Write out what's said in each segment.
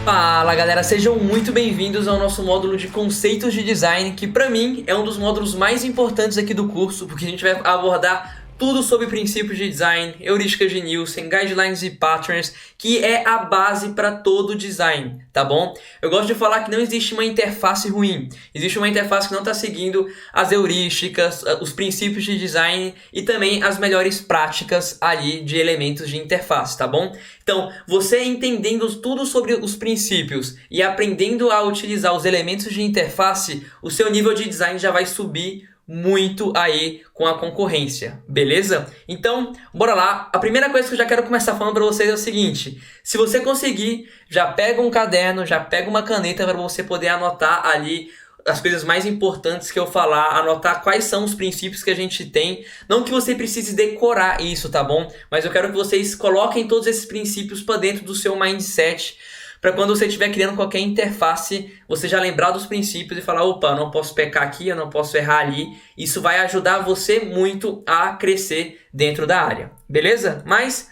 Fala galera, sejam muito bem-vindos ao nosso módulo de conceitos de design, que pra mim é um dos módulos mais importantes aqui do curso, porque a gente vai abordar tudo sobre princípios de design, heurísticas de Nielsen, guidelines e patterns, que é a base para todo design, tá bom? Eu gosto de falar que não existe uma interface ruim, existe uma interface que não está seguindo as heurísticas, os princípios de design e também as melhores práticas ali de elementos de interface, tá bom? Então, você entendendo tudo sobre os princípios e aprendendo a utilizar os elementos de interface, o seu nível de design já vai subir muito aí com a concorrência, beleza? Então, bora lá. A primeira coisa que eu já quero começar falando para vocês é o seguinte: se você conseguir, já pega um caderno, já pega uma caneta para você poder anotar ali as coisas mais importantes que eu falar, anotar quais são os princípios que a gente tem. Não que você precise decorar isso, tá bom? Mas eu quero que vocês coloquem todos esses princípios para dentro do seu mindset, para quando você estiver criando qualquer interface, você já lembrar dos princípios e falar, opa, eu não posso pecar aqui, eu não posso errar ali. Isso vai ajudar você muito a crescer dentro da área, beleza? Mas,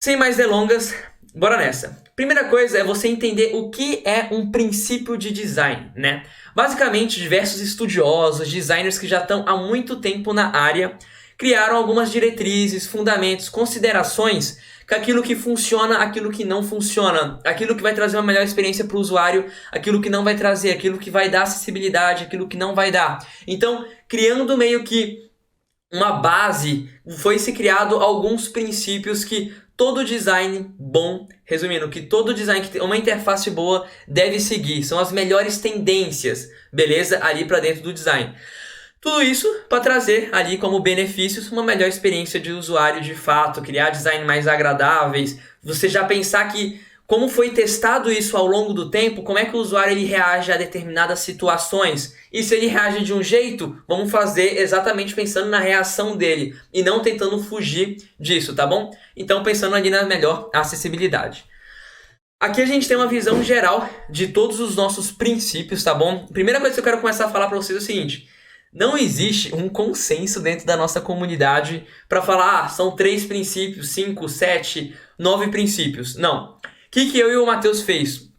sem mais delongas, bora nessa. Primeira coisa é você entender o que é um princípio de design, né? Basicamente, diversos estudiosos, designers que já estão há muito tempo na área, criaram algumas diretrizes, fundamentos, considerações com aquilo que funciona, aquilo que não funciona, aquilo que vai trazer uma melhor experiência para o usuário, aquilo que não vai trazer, aquilo que vai dar acessibilidade, aquilo que não vai dar. Então, criando meio que uma base, foi se criado alguns princípios que todo design bom, resumindo, que todo design que tem uma interface boa deve seguir. São as melhores tendências, beleza? Ali para dentro do design. Tudo isso para trazer ali como benefícios uma melhor experiência de usuário de fato, criar design mais agradáveis. Você já pensar que como foi testado isso ao longo do tempo, como é que o usuário ele reage a determinadas situações. E se ele reage de um jeito, vamos fazer exatamente pensando na reação dele e não tentando fugir disso, tá bom? Então pensando ali na melhor acessibilidade. Aqui a gente tem uma visão geral de todos os nossos princípios, tá bom? Primeira coisa que eu quero começar a falar para vocês é o seguinte: não existe um consenso dentro da nossa comunidade para falar, são 3 princípios, 5, 7, 9 princípios. Não. O que eu e o Matheus fez?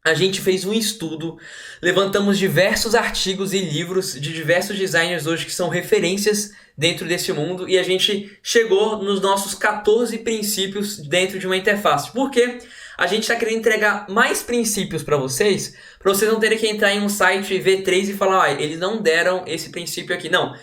A gente fez um estudo, levantamos diversos artigos e livros de diversos designers hoje que são referências dentro desse mundo e a gente chegou nos nossos 14 princípios dentro de uma interface. Por quê? A gente está querendo entregar mais princípios para vocês não terem que entrar em um site e ver 3 e falar, eles não deram esse princípio aqui. Não.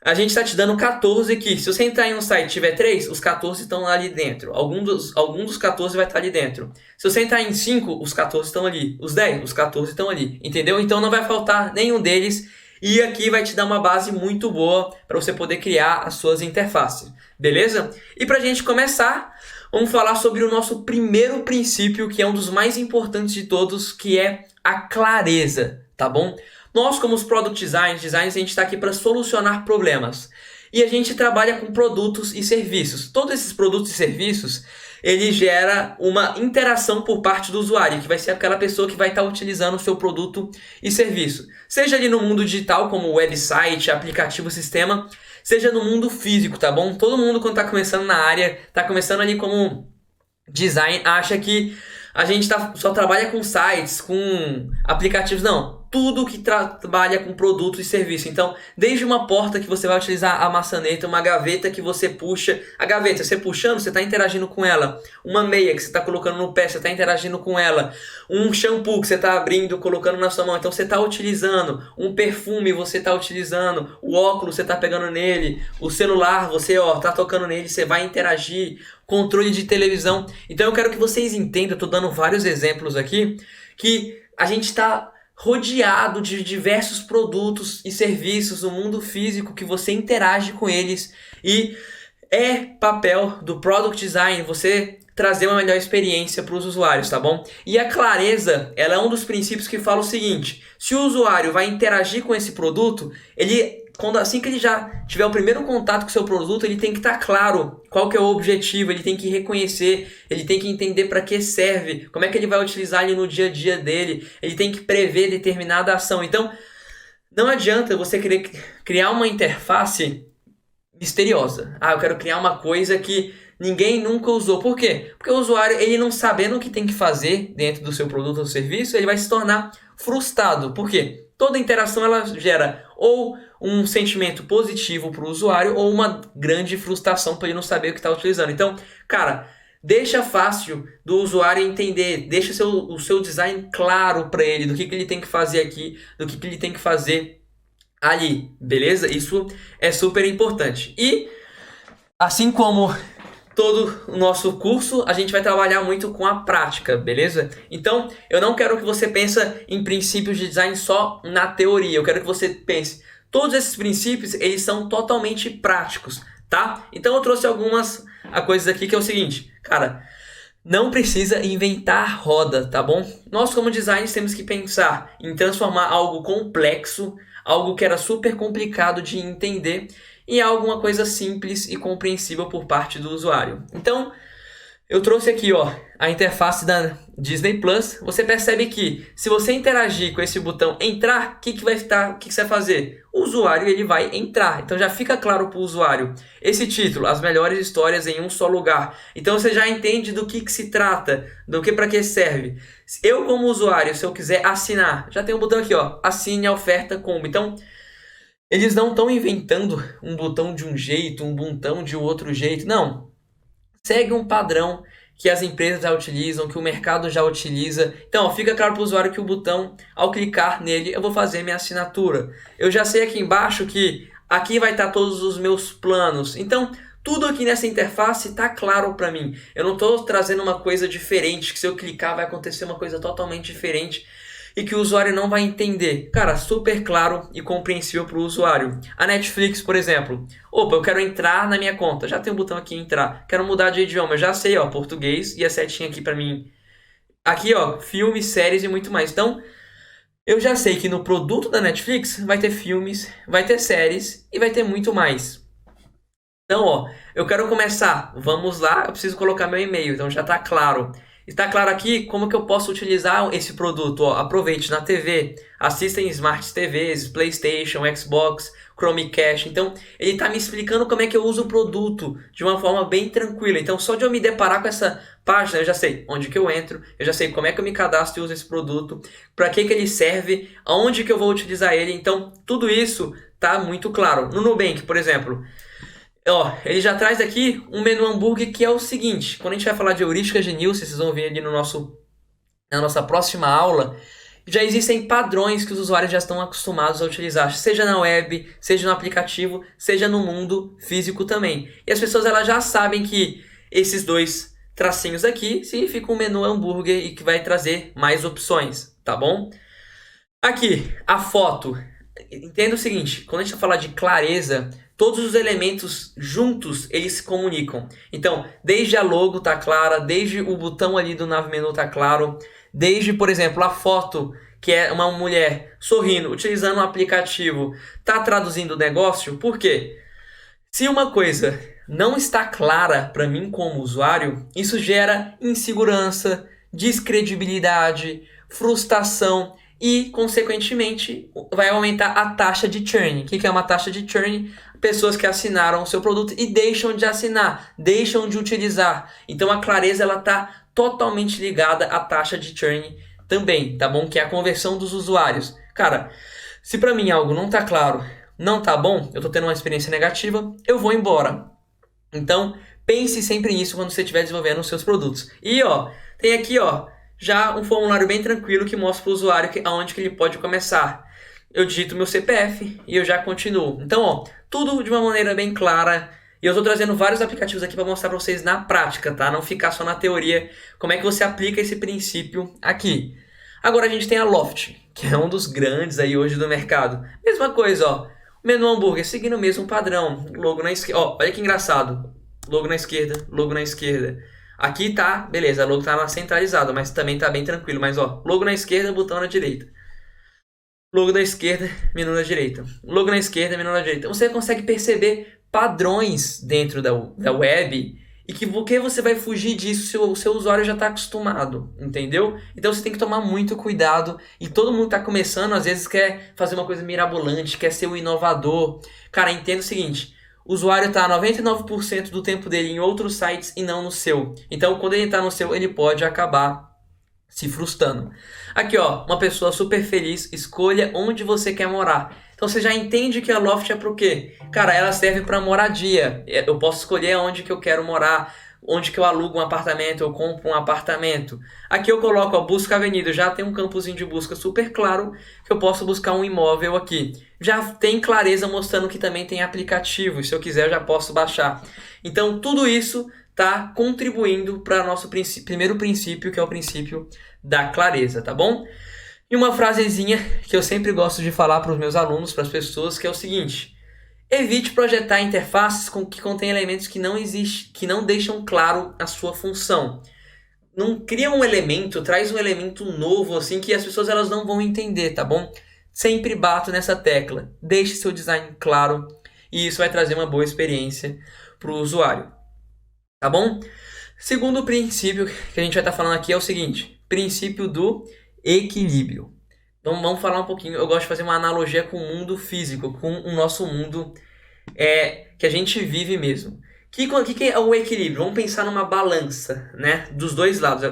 A gente está te dando 14 aqui. Se você entrar em um site e tiver 3, os 14 estão ali dentro. Algum dos 14 vai estar ali dentro. Se você entrar em 5, os 14 estão ali. Os 10, os 14 estão ali. Entendeu? Então não vai faltar nenhum deles. E aqui vai te dar uma base muito boa para você poder criar as suas interfaces. Beleza? E para a gente começar, vamos falar sobre o nosso primeiro princípio, que é um dos mais importantes de todos, que é a clareza. Tá bom? Nós, como os Product Designers, a gente está aqui para solucionar problemas. E a gente trabalha com produtos e serviços. Todos esses produtos e serviços, ele gera uma interação por parte do usuário, que vai ser aquela pessoa que vai estar utilizando o seu produto e serviço. Seja ali no mundo digital, como website, aplicativo, sistema, seja no mundo físico, tá bom? Todo mundo, quando está começando na área, está começando ali como design, acha que a gente só trabalha com sites, com aplicativos. Não, tudo que trabalha com produto e serviço. Então, desde uma porta que você vai utilizar a maçaneta, uma gaveta que você puxa. A gaveta, você puxando, você está interagindo com ela. Uma meia que você está colocando no pé, você está interagindo com ela. Um shampoo que você está abrindo, colocando na sua mão. Então, você está utilizando. Um perfume você está utilizando. O óculos você está pegando nele. O celular você está tocando nele, você vai interagir. Controle de televisão. Então, eu quero que vocês entendam, eu estou dando vários exemplos aqui, que a gente está rodeado de diversos produtos e serviços no mundo físico que você interage com eles e é papel do Product Design você trazer uma melhor experiência para os usuários, tá bom? E a clareza, ela é um dos princípios que fala o seguinte: se o usuário vai interagir com esse produto, assim que ele já tiver o primeiro contato com o seu produto, ele tem que estar claro qual que é o objetivo, ele tem que reconhecer, ele tem que entender para que serve, como é que ele vai utilizar ali no dia a dia dele, ele tem que prever determinada ação. Então, não adianta você querer criar uma interface misteriosa. Eu quero criar uma coisa que ninguém nunca usou. Por quê? Porque o usuário, ele não sabendo o que tem que fazer dentro do seu produto ou serviço, ele vai se tornar frustrado. Por quê? Toda interação ela gera ou um sentimento positivo para o usuário ou uma grande frustração para ele não saber o que está utilizando. Então, cara, deixa fácil do usuário entender, deixa o seu design claro para ele, do que ele tem que fazer aqui, do que ele tem que fazer ali, beleza? Isso é super importante. E, assim como todo o nosso curso, a gente vai trabalhar muito com a prática, beleza? Então, eu não quero que você pense em princípios de design só na teoria, eu quero que você pense, todos esses princípios, eles são totalmente práticos, tá? Então, eu trouxe algumas coisas aqui que é o seguinte, cara, não precisa inventar roda, tá bom? Nós, como designers, temos que pensar em transformar algo complexo, algo que era super complicado de entender, em alguma coisa simples e compreensível por parte do usuário. Então, eu trouxe aqui, ó, a interface da Disney Plus. Você percebe que se você interagir com esse botão entrar, o que você vai fazer? O usuário ele vai entrar. Então já fica claro para o usuário. Esse título, as melhores histórias em um só lugar. Então você já entende do que se trata, do que para que serve. Eu como usuário, se eu quiser assinar, já tem um botão aqui, ó, assine a oferta combo. Então eles não estão inventando um botão de um jeito, um botão de outro jeito. Não. Segue um padrão que as empresas já utilizam, que o mercado já utiliza. Então, ó, fica claro para o usuário que o botão, ao clicar nele, eu vou fazer minha assinatura. Eu já sei aqui embaixo que aqui vai estar todos os meus planos. Então, tudo aqui nessa interface está claro para mim. Eu não estou trazendo uma coisa diferente, que se eu clicar vai acontecer uma coisa totalmente diferente e que o usuário não vai entender. Cara, super claro e compreensível para o usuário. A Netflix, por exemplo. Opa, eu quero entrar na minha conta. Já tem um botão aqui, entrar. Quero mudar de idioma. Eu já sei, ó, português e a setinha aqui para mim. Aqui, ó, filmes, séries e muito mais. Então, eu já sei que no produto da Netflix vai ter filmes, vai ter séries e vai ter muito mais. Então, ó, eu quero começar. Vamos lá, eu preciso colocar meu e-mail. Então, já está claro. Está claro aqui como que eu posso utilizar esse produto. Ó, aproveite na TV, assista em Smart TVs, PlayStation, Xbox, Chromecast. Então, ele está me explicando como é que eu uso o produto de uma forma bem tranquila. Então, só de eu me deparar com essa página, eu já sei onde que eu entro, eu já sei como é que eu me cadastro e uso esse produto, para que ele serve, aonde que eu vou utilizar ele. Então, tudo isso está muito claro. No Nubank, por exemplo, ó, ele já traz aqui um menu hambúrguer que é o seguinte. Quando a gente vai falar de heurística Genil, vocês vão ver ali na nossa próxima aula, já existem padrões que os usuários já estão acostumados a utilizar, seja na web, seja no aplicativo, seja no mundo físico também. E as pessoas elas já sabem que esses dois tracinhos aqui significam um menu hambúrguer e que vai trazer mais opções, tá bom? Aqui, a foto. Entenda o seguinte, quando a gente fala de clareza, todos os elementos juntos, eles se comunicam. Então, desde a logo tá clara, desde o botão ali do Nav Menu tá claro, desde, por exemplo, a foto, que é uma mulher sorrindo, utilizando um aplicativo, tá traduzindo o negócio. Por quê? Se uma coisa não está clara para mim como usuário, isso gera insegurança, descredibilidade, frustração e, consequentemente, vai aumentar a taxa de churn. O que é uma taxa de churn? Pessoas que assinaram o seu produto e deixam de assinar, deixam de utilizar. Então a clareza ela está totalmente ligada à taxa de churn também, tá bom? Que é a conversão dos usuários. Cara, se para mim algo não tá claro, não tá bom, eu tô tendo uma experiência negativa, eu vou embora. Então pense sempre nisso quando você estiver desenvolvendo os seus produtos. E ó, tem aqui ó, já um formulário bem tranquilo que mostra para o usuário aonde que ele pode começar. Eu digito meu CPF e eu já continuo. Então, ó, tudo de uma maneira bem clara. E eu estou trazendo vários aplicativos aqui para mostrar para vocês na prática, tá? Não ficar só na teoria, como é que você aplica esse princípio aqui. Agora a gente tem a Loft, que é um dos grandes aí hoje do mercado. Mesma coisa, ó. Menu hambúrguer, seguindo o mesmo padrão. Logo na esquerda. Ó, olha que engraçado. Logo na esquerda, logo na esquerda. Aqui tá, beleza, a logo tá centralizada, mas também tá bem tranquilo. Mas ó, logo na esquerda, botão na direita. Logo da esquerda, menu na direita. Logo na esquerda, menu na direita. Você consegue perceber padrões dentro da web e que porque você vai fugir disso se o seu usuário já está acostumado, entendeu? Então você tem que tomar muito cuidado e todo mundo está começando, às vezes quer fazer uma coisa mirabolante, quer ser o inovador. Cara, entenda o seguinte, o usuário está 99% do tempo dele em outros sites e não no seu. Então, quando ele está no seu, ele pode acabar se frustrando. Aqui, ó, uma pessoa super feliz, escolha onde você quer morar. Então você já entende que a Loft é pro quê? Cara, ela serve para moradia. Eu posso escolher onde que eu quero morar, onde que eu alugo um apartamento, eu compro um apartamento. Aqui eu coloco, ó, busca avenida, já tem um campozinho de busca super claro que eu posso buscar um imóvel aqui. Já tem clareza mostrando que também tem aplicativo, e se eu quiser eu já posso baixar. Então tudo isso está contribuindo para nosso primeiro princípio, que é o princípio da clareza, tá bom? E uma frasezinha que eu sempre gosto de falar para os meus alunos, para as pessoas, que é o seguinte: evite projetar interfaces que contêm elementos que não deixam claro a sua função. Não cria um elemento, traz um elemento novo assim que as pessoas elas não vão entender, tá bom? Sempre bato nessa tecla. Deixe seu design claro e isso vai trazer uma boa experiência para o usuário. Tá bom? Segundo princípio que a gente vai estar falando aqui é o seguinte: princípio do equilíbrio. Então vamos falar um pouquinho. Eu gosto de fazer uma analogia com o mundo físico, com o nosso mundo que a gente vive mesmo. O que é o equilíbrio? Vamos pensar numa balança, né? Dos dois lados.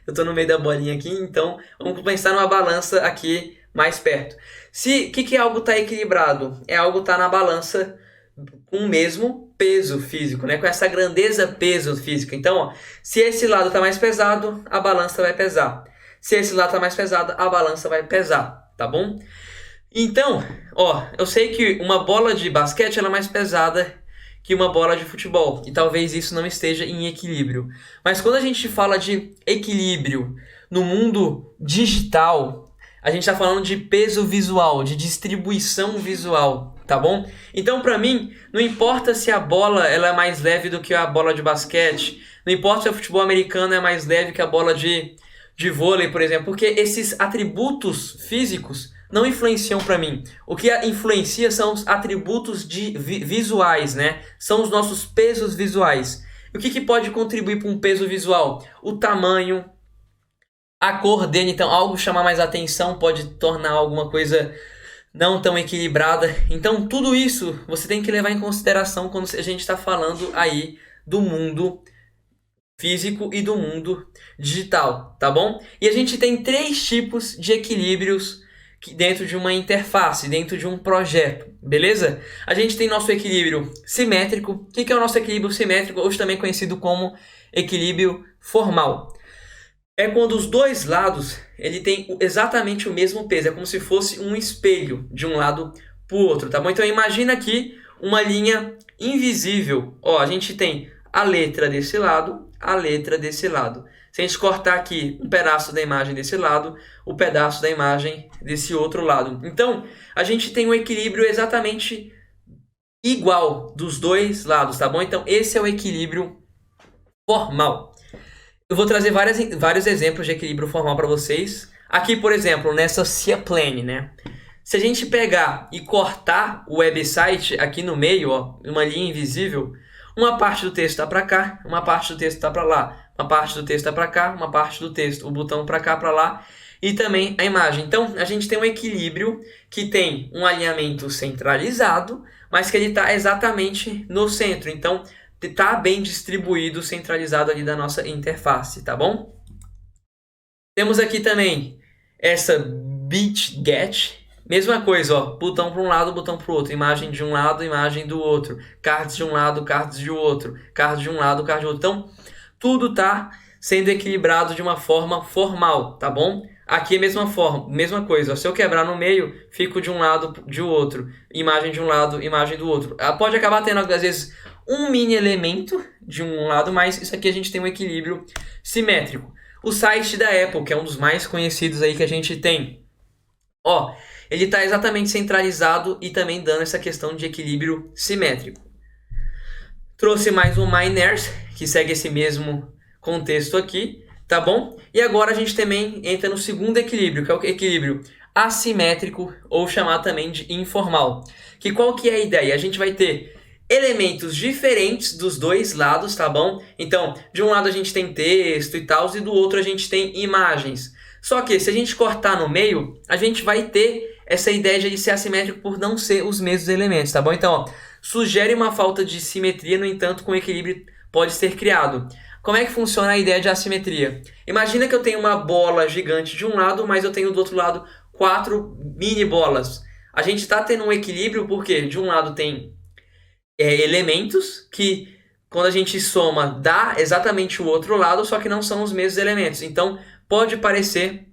Eu tô no meio da bolinha aqui, então vamos pensar numa balança aqui mais perto. O que é algo estar equilibrado? É algo estar na balança com o mesmo peso físico, né? Com essa grandeza peso físico. Então, ó, se esse lado está mais pesado, a balança vai pesar. Se esse lado está mais pesado, a balança vai pesar, tá bom? Então, ó, eu sei que uma bola de basquete ela é mais pesada que uma bola de futebol. E talvez isso não esteja em equilíbrio. Mas quando a gente fala de equilíbrio no mundo digital, a gente está falando de peso visual, de distribuição visual, tá bom? Então, para mim, não importa se a bola ela é mais leve do que a bola de basquete, não importa se o futebol americano é mais leve que a bola de vôlei, por exemplo, porque esses atributos físicos não influenciam para mim. O que influencia são os atributos visuais, né? São os nossos pesos visuais. E o que pode contribuir para um peso visual? O tamanho, a cor dele. Então, algo chamar mais atenção pode tornar alguma coisa não tão equilibrada. Então, tudo isso você tem que levar em consideração quando a gente está falando aí do mundo físico e do mundo digital, tá bom? E a gente tem 3 tipos de equilíbrios dentro de uma interface, dentro de um projeto, beleza? A gente tem nosso equilíbrio simétrico. O que é o nosso equilíbrio simétrico? Hoje também conhecido como equilíbrio formal. É quando os dois lados ele tem exatamente o mesmo peso. É como se fosse um espelho de um lado para o outro, tá bom? Então imagina aqui uma linha invisível. Ó, a gente tem a letra desse lado, a letra desse lado. Se a gente cortar aqui um pedaço da imagem desse lado, o pedaço da imagem desse outro lado. Então, a gente tem um equilíbrio exatamente igual dos dois lados, tá bom? Então, esse é o equilíbrio formal. Eu vou trazer vários exemplos de equilíbrio formal para vocês. Aqui, por exemplo, nessa Seaplane, né? Se a gente pegar e cortar o website aqui no meio, ó, uma linha invisível, uma parte do texto está para cá, uma parte do texto está para lá. Uma parte do texto está para cá, uma parte do texto, o botão para cá, para lá, e também a imagem. Então, a gente tem um equilíbrio que tem um alinhamento centralizado, mas que ele está exatamente no centro. Então, está bem distribuído, centralizado ali da nossa interface, tá bom? Temos aqui também essa BitGet. Mesma coisa, ó, botão para um lado, botão para o outro, imagem de um lado, imagem do outro, cards de um lado, cards de outro, card de um lado, card de outro. Então, tudo está sendo equilibrado de uma forma formal, tá bom? Aqui é a mesma coisa. Ó, se eu quebrar no meio, fico de um lado, de outro. Imagem de um lado, imagem do outro. Pode acabar tendo, às vezes, um mini elemento de um lado, mas isso aqui a gente tem um equilíbrio simétrico. O site da Apple, que é um dos mais conhecidos aí que a gente tem. Ó, ele está exatamente centralizado e também dando essa questão de equilíbrio simétrico. Trouxe mais um Miners, que segue esse mesmo contexto aqui, tá bom? E agora a gente também entra no segundo equilíbrio, que é o equilíbrio assimétrico, ou chamado também de informal. Qual que é a ideia? A gente vai ter elementos diferentes dos dois lados, tá bom? Então, de um lado a gente tem texto e tal, e do outro a gente tem imagens. Só que se a gente cortar no meio, a gente vai ter essa ideia de ser assimétrico por não ser os mesmos elementos, tá bom? Então, ó, sugere uma falta de simetria, no entanto, com equilíbrio pode ser criado. Como é que funciona a ideia de assimetria? Imagina que eu tenho uma bola gigante de um lado, mas eu tenho do outro lado 4 mini bolas. A gente está tendo um equilíbrio porque de um lado tem elementos que, quando a gente soma, dá exatamente o outro lado, só que não são os mesmos elementos. Então, pode parecer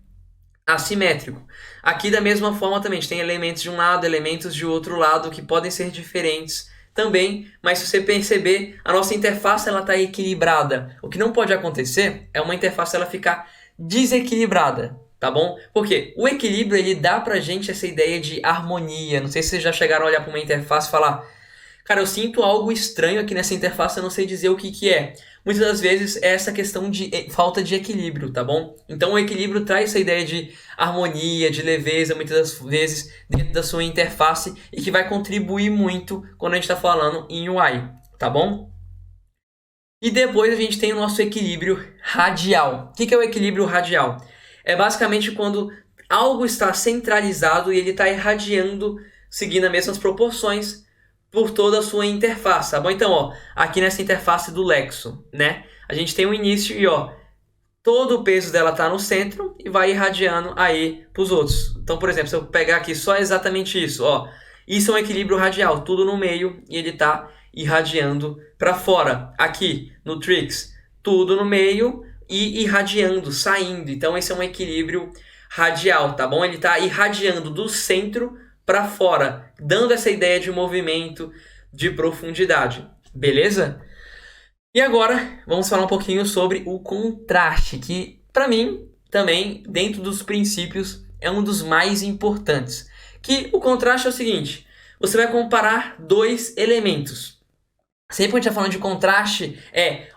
assimétrico. Aqui, da mesma forma, também a gente tem elementos de um lado, elementos de outro lado, que podem ser diferentes também, mas se você perceber, a nossa interface está equilibrada. O que não pode acontecer é uma interface ela ficar desequilibrada, tá bom? Porque o equilíbrio ele dá pra gente essa ideia de harmonia. Não sei se vocês já chegaram a olhar para uma interface e falar: cara, eu sinto algo estranho aqui nessa interface, eu não sei dizer o que é. Muitas das vezes é essa questão de falta de equilíbrio, tá bom? Então o equilíbrio traz essa ideia de harmonia, de leveza, muitas das vezes dentro da sua interface, e que vai contribuir muito quando a gente está falando em UI, tá bom? E depois a gente tem o nosso equilíbrio radial. O que é o equilíbrio radial? É basicamente quando algo está centralizado e ele está irradiando, seguindo as mesmas proporções, por toda a sua interface, tá bom? Então, ó, aqui nessa interface do Lexo, né? A gente tem o início e, ó, todo o peso dela tá no centro e vai irradiando aí pros outros. Então, por exemplo, se eu pegar aqui só exatamente isso, ó, isso é um equilíbrio radial, tudo no meio e ele tá irradiando para fora. Aqui no Trix, tudo no meio e irradiando, saindo. Então, esse é um equilíbrio radial, tá bom? Ele tá irradiando do centro para fora, dando essa ideia de movimento, de profundidade, beleza? E agora, vamos falar um pouquinho sobre o contraste, que para mim, também, dentro dos princípios, é um dos mais importantes. Que o contraste é o seguinte: você vai comparar dois elementos. Sempre que a gente está falando de contraste, é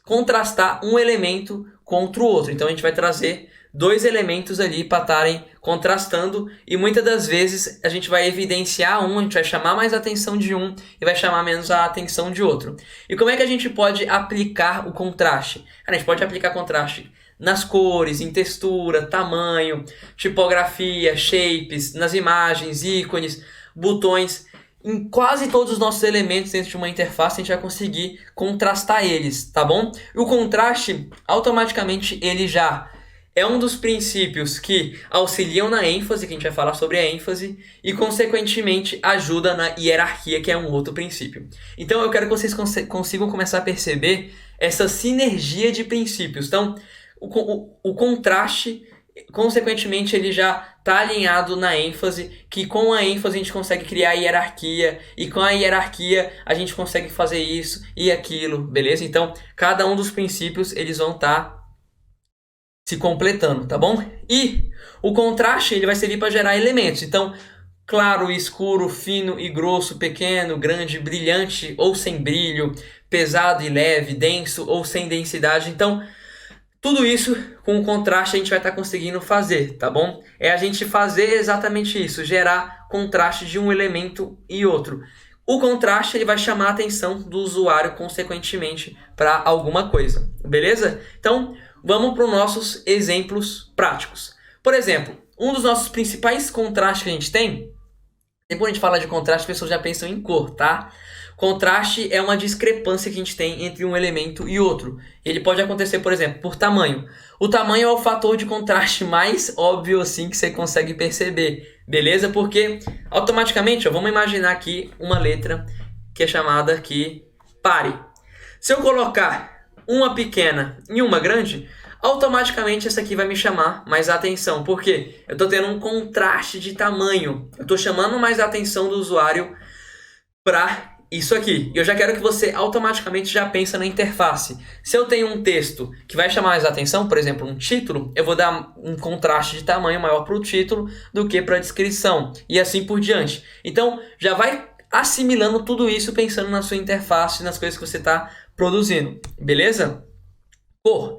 contrastar um elemento contra o outro. Então a gente vai trazer dois elementos ali para estarem contrastando, e muitas das vezes a gente vai evidenciar um, a gente vai chamar mais a atenção de um e vai chamar menos a atenção de outro. E como é que a gente pode aplicar o contraste? A gente pode aplicar contraste nas cores, em textura, tamanho, tipografia, shapes, nas imagens, ícones, botões. Em quase todos os nossos elementos dentro de uma interface a gente vai conseguir contrastar eles, tá bom? E o contraste, automaticamente, ele já é um dos princípios que auxiliam na ênfase, que a gente vai falar sobre a ênfase, e consequentemente ajuda na hierarquia, que é um outro princípio. Então eu quero que vocês consigam começar a perceber essa sinergia de princípios. Então o contraste, consequentemente, ele já está alinhado na ênfase, que com a ênfase a gente consegue criar a hierarquia, e com a hierarquia a gente consegue fazer isso e aquilo, beleza? Então cada um dos princípios eles vão estar se completando, tá bom? E o contraste ele vai servir para gerar elementos. Então, claro, escuro, fino e grosso, pequeno, grande, brilhante ou sem brilho, pesado e leve, denso ou sem densidade. Então, tudo isso com o contraste a gente vai estar conseguindo fazer, tá bom? É a gente fazer exatamente isso, gerar contraste de um elemento e outro. O contraste ele vai chamar a atenção do usuário, consequentemente, para alguma coisa, beleza? Então, vamos para os nossos exemplos práticos. Por exemplo, um dos nossos principais contrastes que a gente tem, depois a gente fala de contraste, as pessoas já pensam em cor, tá? Contraste é uma discrepância que a gente tem entre um elemento e outro. Ele pode acontecer, por exemplo, por tamanho. O tamanho é o fator de contraste mais óbvio assim que você consegue perceber, beleza? Porque automaticamente, ó, vamos imaginar aqui uma letra que é chamada aqui pare. Se eu colocar uma pequena e uma grande, automaticamente essa aqui vai me chamar mais a atenção. Por quê? Eu estou tendo um contraste de tamanho. Eu estou chamando mais a atenção do usuário para isso aqui. Eu já quero que você automaticamente já pense na interface. Se eu tenho um texto que vai chamar mais a atenção, por exemplo, um título, eu vou dar um contraste de tamanho maior para o título do que para a descrição. E assim por diante. Então, já vai assimilando tudo isso pensando na sua interface, nas coisas que você está produzindo. Beleza? Cor.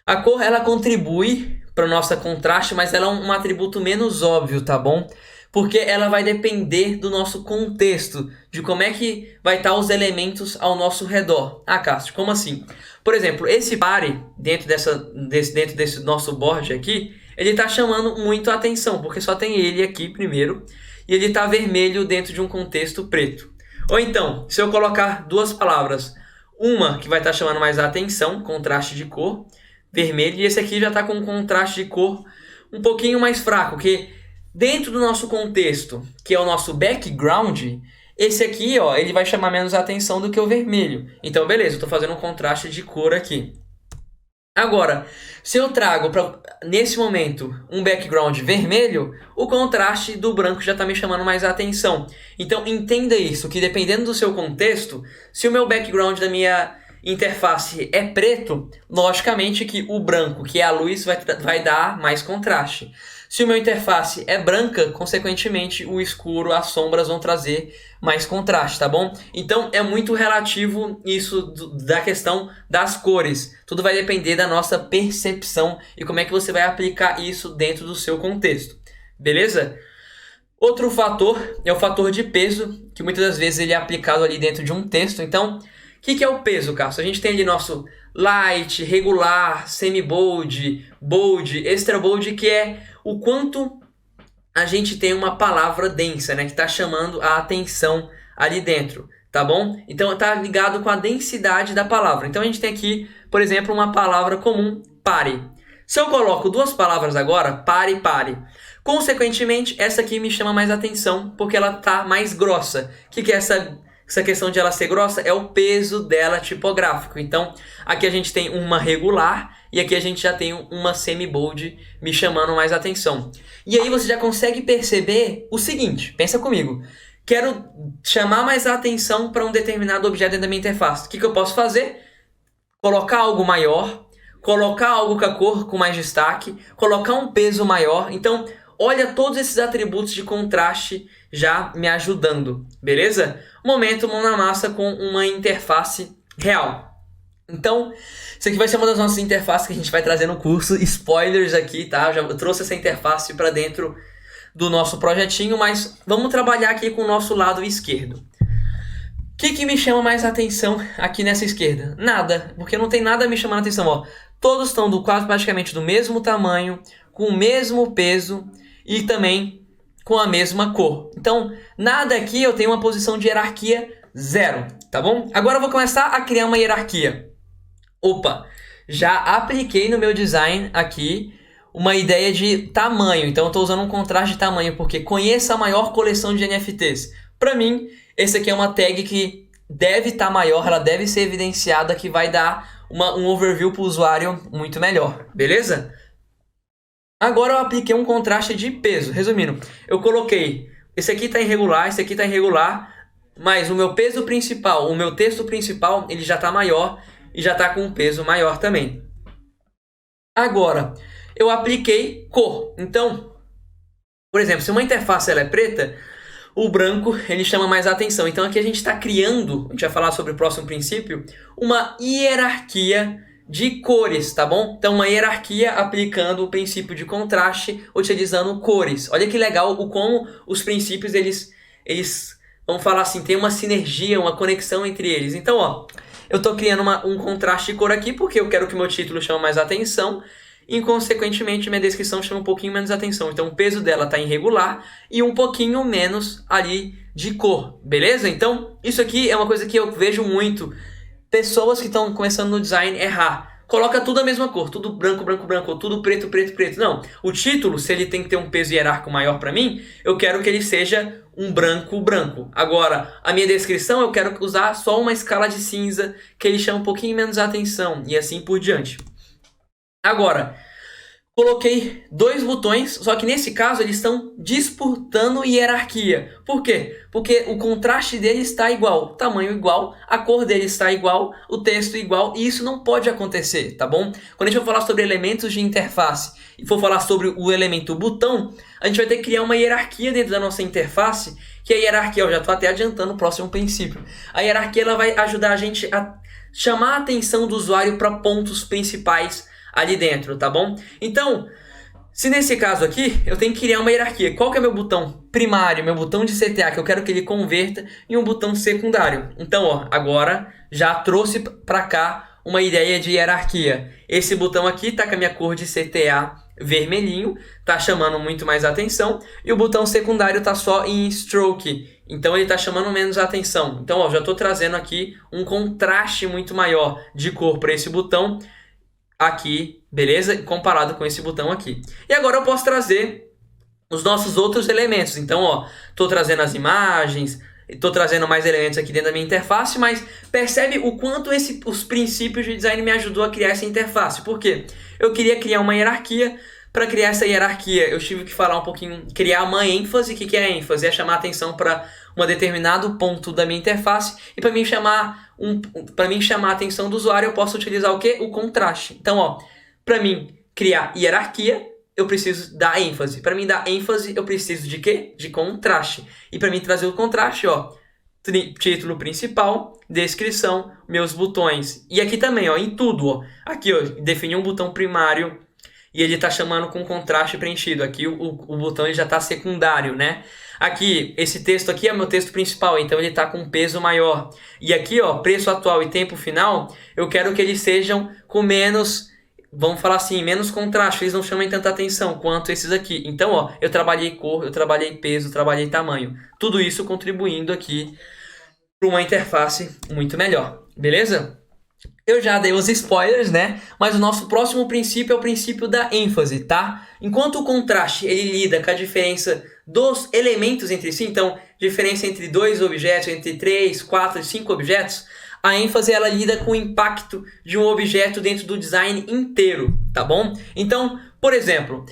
A cor, ela contribui para o nosso contraste, mas ela é um atributo menos óbvio, tá bom? Porque ela vai depender do nosso contexto, de como é que vai estar os elementos ao nosso redor. Ah, Cássio, como assim? Por exemplo, esse pare dentro desse nosso board aqui, ele está chamando muito a atenção, porque só tem ele aqui primeiro, e ele está vermelho dentro de um contexto preto. Ou então, se eu colocar duas palavras, uma que vai estar chamando mais a atenção, contraste de cor, vermelho, e esse aqui já está com um contraste de cor um pouquinho mais fraco, que dentro do nosso contexto, que é o nosso background, esse aqui, ó, ele vai chamar menos a atenção do que o vermelho. Então, beleza, eu estou fazendo um contraste de cor aqui. Agora, se eu trago, nesse momento, um background vermelho, o contraste do branco já está me chamando mais a atenção. Então, entenda isso, que dependendo do seu contexto, se o meu background da minha interface é preto, logicamente que o branco, que é a luz, vai dar mais contraste. Se o meu interface é branca, consequentemente o escuro, as sombras vão trazer mais contraste, tá bom? Então é muito relativo isso da questão das cores. Tudo vai depender da nossa percepção e como é que você vai aplicar isso dentro do seu contexto, beleza? Outro fator é o fator de peso, que muitas das vezes ele é aplicado ali dentro de um texto. Então, o que é o peso, Cássio? A gente tem ali nosso light, regular, semi-bold, bold, extra bold, que é o quanto a gente tem uma palavra densa, né? Que está chamando a atenção ali dentro, tá bom? Então, está ligado com a densidade da palavra. Então, a gente tem aqui, por exemplo, uma palavra comum, pare. Se eu coloco duas palavras agora, pare, pare. Consequentemente, essa aqui me chama mais atenção, porque ela está mais grossa. O que é essa questão de ela ser grossa? É o peso dela tipográfico. Então, aqui a gente tem uma regular e aqui a gente já tem uma semi-bold me chamando mais atenção. E aí você já consegue perceber o seguinte, pensa comigo. Quero chamar mais a atenção para um determinado objeto dentro da minha interface. O que eu posso fazer? Colocar algo maior, colocar algo com a cor com mais destaque, colocar um peso maior. Então, olha todos esses atributos de contraste já me ajudando, beleza? Momento mão na massa com uma interface real. Então, isso aqui vai ser uma das nossas interfaces que a gente vai trazer no curso. Spoilers aqui, tá? Eu trouxe essa interface para dentro do nosso projetinho, mas vamos trabalhar aqui com o nosso lado esquerdo. O que me chama mais atenção aqui nessa esquerda? Nada, porque não tem nada me chamando a atenção, ó. Todos estão quase praticamente do mesmo tamanho, com o mesmo peso e também com a mesma cor. Então, nada aqui eu tenho uma posição de hierarquia 0, tá bom? Agora eu vou começar a criar uma hierarquia. Opa, já apliquei no meu design aqui uma ideia de tamanho. Então eu estou usando um contraste de tamanho, porque conheça a maior coleção de NFTs. Para mim, esse aqui é uma tag que deve estar maior, ela deve ser evidenciada, que vai dar um overview para o usuário muito melhor, beleza? Agora eu apliquei um contraste de peso. Resumindo, eu coloquei, esse aqui está irregular, esse aqui está irregular, mas o meu peso principal, o meu texto principal, ele já está maior e já está com um peso maior também. Agora, eu apliquei cor. Então, por exemplo, se uma interface ela é preta, o branco ele chama mais atenção. Então aqui a gente está criando, a gente vai falar sobre o próximo princípio, uma hierarquia de cores, tá bom? Então uma hierarquia aplicando o princípio de contraste, utilizando cores. Olha que legal o como os princípios eles vamos falar assim, tem uma sinergia, uma conexão entre eles. Então, ó, eu estou criando um contraste de cor aqui porque eu quero que meu título chame mais atenção e, consequentemente, minha descrição chama um pouquinho menos atenção. Então, o peso dela está irregular e um pouquinho menos ali de cor, beleza? Então, isso aqui é uma coisa que eu vejo muito pessoas que estão começando no design errar. Coloca tudo a mesma cor, tudo branco, branco, branco, ou tudo preto, preto, preto. Não, o título, se ele tem que ter um peso hierárquico maior para mim, eu quero que ele seja um branco, branco. Agora, a minha descrição, eu quero usar só uma escala de cinza, que ele chama um pouquinho menos a atenção, e assim por diante. Agora, coloquei dois botões, só que nesse caso eles estão disputando hierarquia. Por quê? Porque o contraste deles está igual, tamanho igual, a cor deles está igual, o texto igual, e isso não pode acontecer, tá bom? Quando a gente for falar sobre elementos de interface e for falar sobre o elemento botão, a gente vai ter que criar uma hierarquia dentro da nossa interface, que a hierarquia, eu já estou até adiantando o próximo princípio. A hierarquia ela vai ajudar a gente a chamar a atenção do usuário para pontos principais ali dentro, tá bom? Então, se nesse caso aqui, eu tenho que criar uma hierarquia. Qual que é meu botão primário, meu botão de CTA, que eu quero que ele converta em um botão secundário? Então, ó, agora já trouxe para cá uma ideia de hierarquia. Esse botão aqui tá com a minha cor de CTA vermelhinho, tá chamando muito mais atenção, e o botão secundário tá só em stroke, Então ele está chamando menos a atenção. Então, ó, já estou trazendo aqui um contraste muito maior de cor para esse botão aqui, beleza? Comparado com esse botão aqui. E agora eu posso trazer os nossos outros elementos. Então, ó, estou trazendo as imagens, estou trazendo mais elementos aqui dentro da minha interface, mas percebe o quanto os princípios de design me ajudou a criar essa interface. Por quê? Eu queria criar uma hierarquia. Para criar essa hierarquia, eu tive que falar um pouquinho, criar uma ênfase. O que é a ênfase? É chamar a atenção para um determinado ponto da minha interface. E para mim chamar a atenção do usuário, eu posso utilizar o quê? O contraste. Então, ó, para mim criar hierarquia, eu preciso dar ênfase. Para mim dar ênfase, eu preciso de quê? De contraste. E para mim trazer o contraste, ó, título principal, descrição, meus botões. E aqui também, ó, em tudo, ó. Aqui, ó, definir um botão primário. E ele está chamando com contraste preenchido. Aqui o botão ele já está secundário, né? Aqui, esse texto aqui é meu texto principal, então ele está com peso maior. E aqui, ó, preço atual e tempo final, eu quero que eles sejam com menos, vamos falar assim, menos contraste. Eles não chamem tanta atenção quanto esses aqui. Então, ó, eu trabalhei cor, eu trabalhei peso, eu trabalhei tamanho. Tudo isso contribuindo aqui para uma interface muito melhor. Beleza? Eu já dei os spoilers, né? Mas o nosso próximo princípio é o princípio da ênfase, tá? Enquanto o contraste ele lida com a diferença dos elementos entre si, então diferença entre dois objetos, entre 3, 4 e 5 objetos, a ênfase ela lida com o impacto de um objeto dentro do design inteiro, tá bom? Então, por exemplo,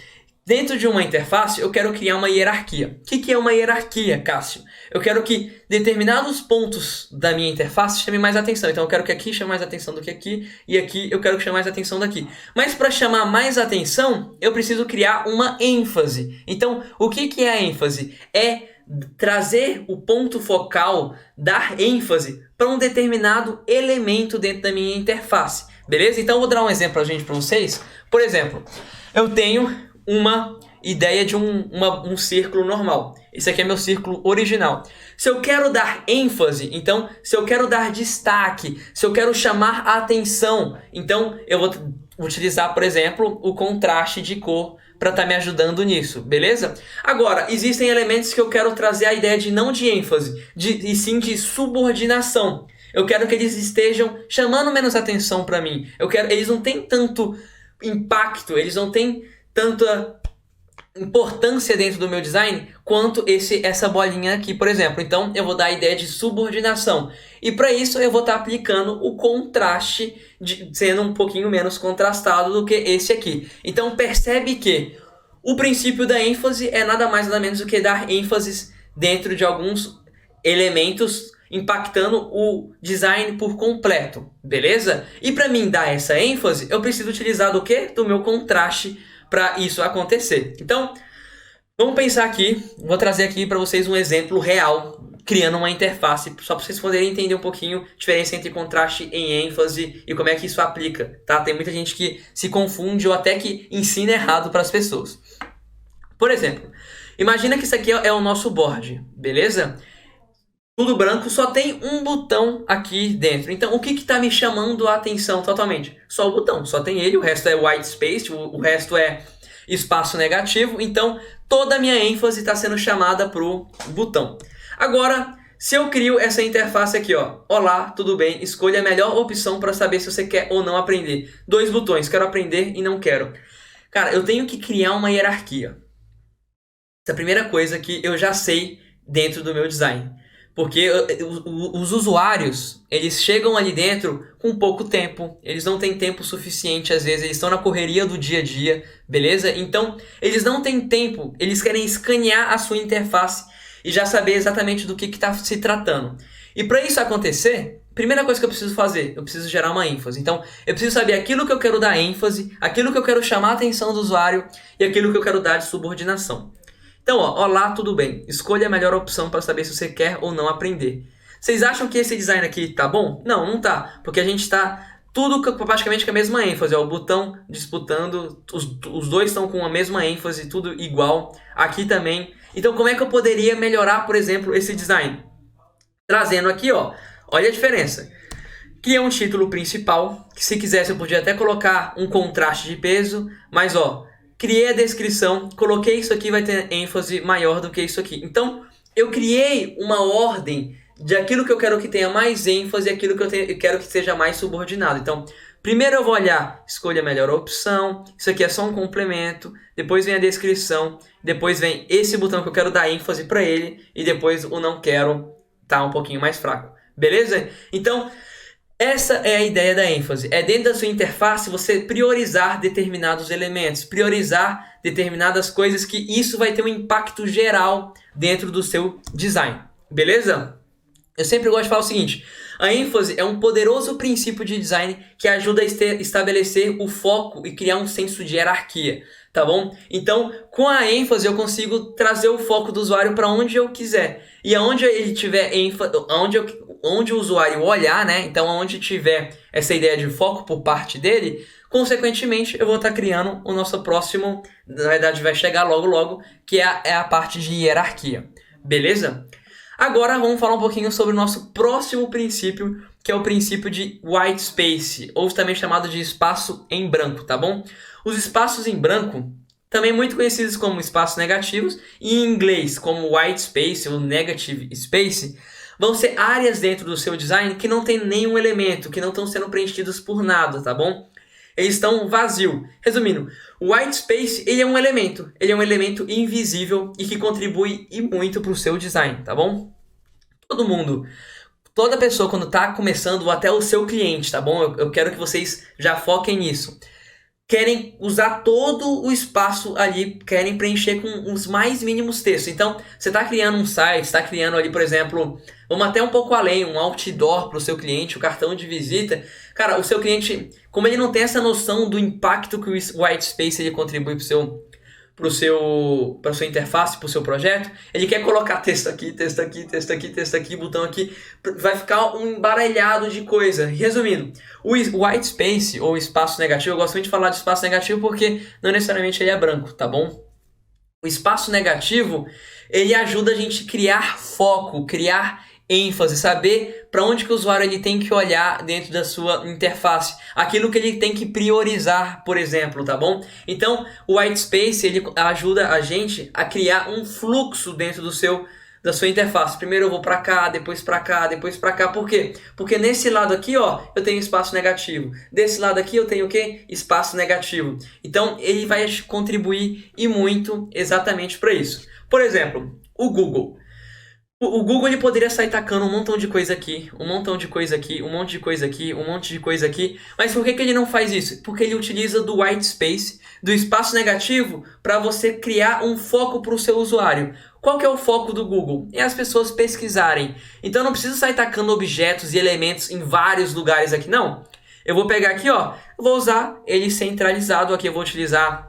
dentro de uma interface eu quero criar uma hierarquia. O que é uma hierarquia, Cássio? Eu quero que determinados pontos da minha interface chamem mais atenção. Então eu quero que aqui chame mais atenção do que aqui, e aqui eu quero que chame mais atenção daqui. Mas para chamar mais atenção, eu preciso criar uma ênfase. Então, o que é a ênfase? É trazer o ponto focal, dar ênfase para um determinado elemento dentro da minha interface. Beleza? Então eu vou dar um exemplo para vocês. Por exemplo, eu tenho uma ideia de um círculo normal. Esse aqui é meu círculo original. Se eu quero dar ênfase, então, se eu quero dar destaque, se eu quero chamar a atenção, então eu vou utilizar, por exemplo, o contraste de cor para estar me ajudando nisso, beleza? Agora, existem elementos que eu quero trazer a ideia de não de ênfase, e sim de subordinação. Eu quero que eles estejam chamando menos atenção para mim. Eles não têm tanto impacto, eles não têm tanta importância dentro do meu design quanto essa bolinha aqui, por exemplo. Então eu vou dar a ideia de subordinação, e para isso eu vou estar aplicando o contraste, sendo um pouquinho menos contrastado do que esse aqui. Então percebe que o princípio da ênfase é nada mais nada menos do que dar ênfases dentro de alguns elementos, impactando o design por completo, beleza? E para mim dar essa ênfase, eu preciso utilizar do quê? Do meu contraste para isso acontecer. Então, vamos pensar aqui, vou trazer aqui para vocês um exemplo real, criando uma interface, só para vocês poderem entender um pouquinho a diferença entre contraste e ênfase e como é que isso aplica, tá? Tem muita gente que se confunde ou até que ensina errado para as pessoas. Por exemplo, imagina que isso aqui é o nosso board, beleza? Tudo branco, só tem um botão aqui dentro. Então, o que está me chamando a atenção totalmente? Só o botão, só tem ele, o resto é white space, o resto é espaço negativo. Então, toda a minha ênfase está sendo chamada para o botão. Agora, se eu crio essa interface aqui, ó, olá, tudo bem, escolha a melhor opção para saber se você quer ou não aprender. 2 botões, quero aprender e não quero. Cara, eu tenho que criar uma hierarquia. Essa é a primeira coisa que eu já sei dentro do meu design. Porque os usuários, eles chegam ali dentro com pouco tempo, eles não têm tempo suficiente, às vezes eles estão na correria do dia a dia, beleza? Então, eles não têm tempo, eles querem escanear a sua interface e já saber exatamente do que está se tratando. E para isso acontecer, primeira coisa que eu preciso fazer, eu preciso gerar uma ênfase. Então, eu preciso saber aquilo que eu quero dar ênfase, aquilo que eu quero chamar a atenção do usuário e aquilo que eu quero dar de subordinação. Então, ó, olá, tudo bem? Escolha a melhor opção para saber se você quer ou não aprender. Vocês acham que esse design aqui tá bom? Não, não tá. Porque a gente está tudo praticamente com a mesma ênfase. Ó, o botão disputando, os dois estão com a mesma ênfase, tudo igual. Aqui também. Então, como é que eu poderia melhorar, por exemplo, esse design? Trazendo aqui, ó, olha a diferença. Cria um título principal, que se quisesse eu podia até colocar um contraste de peso, mas ó, criei a descrição, coloquei isso aqui, vai ter ênfase maior do que isso aqui. Então, eu criei uma ordem de aquilo que eu quero que tenha mais ênfase e aquilo que eu quero que seja mais subordinado. Então, primeiro eu vou olhar, escolha a melhor opção, isso aqui é só um complemento, depois vem a descrição, depois vem esse botão que eu quero dar ênfase para ele e depois o não quero tá um pouquinho mais fraco. Beleza? Então, essa é a ideia da ênfase. É dentro da sua interface você priorizar determinados elementos, priorizar determinadas coisas que isso vai ter um impacto geral dentro do seu design. Beleza? Eu sempre gosto de falar o seguinte, a ênfase é um poderoso princípio de design que ajuda a estabelecer o foco e criar um senso de hierarquia, tá bom? Então, com a ênfase eu consigo trazer o foco do usuário para onde eu quiser. E aonde ele tiver ênfase, onde o usuário olhar, né? Então, onde tiver essa ideia de foco por parte dele, consequentemente, eu vou estar criando o nosso próximo, na verdade vai chegar logo logo, que é a parte de hierarquia. Beleza? Agora vamos falar um pouquinho sobre o nosso próximo princípio, que é o princípio de white space, ou também chamado de espaço em branco, tá bom? Os espaços em branco, também muito conhecidos como espaços negativos, e em inglês como white space ou negative space, vão ser áreas dentro do seu design que não tem nenhum elemento, que não estão sendo preenchidos por nada, tá bom? Eles estão vazios. Resumindo, o white space ele é um elemento invisível e que contribui e muito para o seu design, tá bom? Toda pessoa quando está começando, ou até o seu cliente, tá bom? Eu quero que vocês já foquem nisso. Querem usar todo o espaço ali, querem preencher com os mais mínimos textos. Então, você está criando um site, está criando ali, por exemplo, vamos até um pouco além, um outdoor para o seu cliente, o cartão de visita. Cara, o seu cliente, como ele não tem essa noção do impacto que o white space ele contribui para sua interface, para o seu projeto, ele quer colocar texto aqui, texto aqui, texto aqui, texto aqui, botão aqui, vai ficar um embaralhado de coisa. Resumindo, o white space ou espaço negativo, eu gosto muito de falar de espaço negativo porque não necessariamente ele é branco, tá bom? O espaço negativo, ele ajuda a gente a criar foco, criar ênfase, saber para onde que o usuário ele tem que olhar dentro da sua interface, aquilo que ele tem que priorizar, por exemplo, tá bom? Então, o white space ele ajuda a gente a criar um fluxo dentro da sua interface. Primeiro eu vou para cá, depois para cá, depois para cá. Por quê? Porque nesse lado aqui, ó, eu tenho espaço negativo. Desse lado aqui eu tenho o quê? Espaço negativo. Então, ele vai contribuir e muito exatamente para isso. Por exemplo, o Google. O Google ele poderia sair tacando um montão de coisa aqui, um montão de coisa aqui, um monte de coisa aqui, um monte de coisa aqui. Mas por que ele não faz isso? Porque ele utiliza do white space, do espaço negativo, para você criar um foco para o seu usuário. Qual que é o foco do Google? É as pessoas pesquisarem. Então eu não preciso sair tacando objetos e elementos em vários lugares aqui, não. Eu vou pegar aqui, ó, vou usar ele centralizado aqui, eu vou utilizar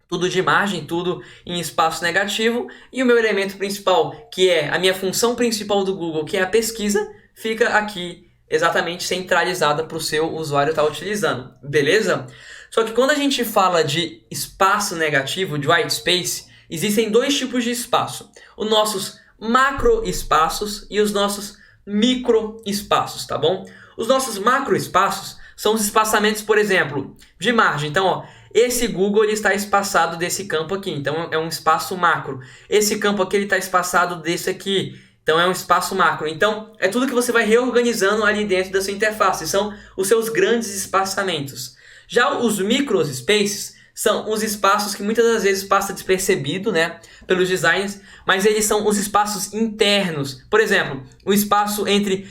tudo de margem, tudo em espaço negativo, e o meu elemento principal, que é a minha função principal do Google, que é a pesquisa, fica aqui exatamente centralizada para o seu usuário estar utilizando, beleza? Só que quando a gente fala de espaço negativo, de white space, existem dois tipos de espaço, os nossos macro espaços e os nossos micro espaços, tá bom? Os nossos macro espaços são os espaçamentos, por exemplo, de margem. Então, ó, esse Google ele está espaçado desse campo aqui, então é um espaço macro. Esse campo aqui ele está espaçado desse aqui, então é um espaço macro. Então, é tudo que você vai reorganizando ali dentro da sua interface, são os seus grandes espaçamentos. Já os microspaces são os espaços que muitas das vezes passa despercebido, né, pelos designers, mas eles são os espaços internos. Por exemplo, o espaço entre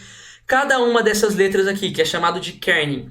cada uma dessas letras aqui, que é chamado de kerning.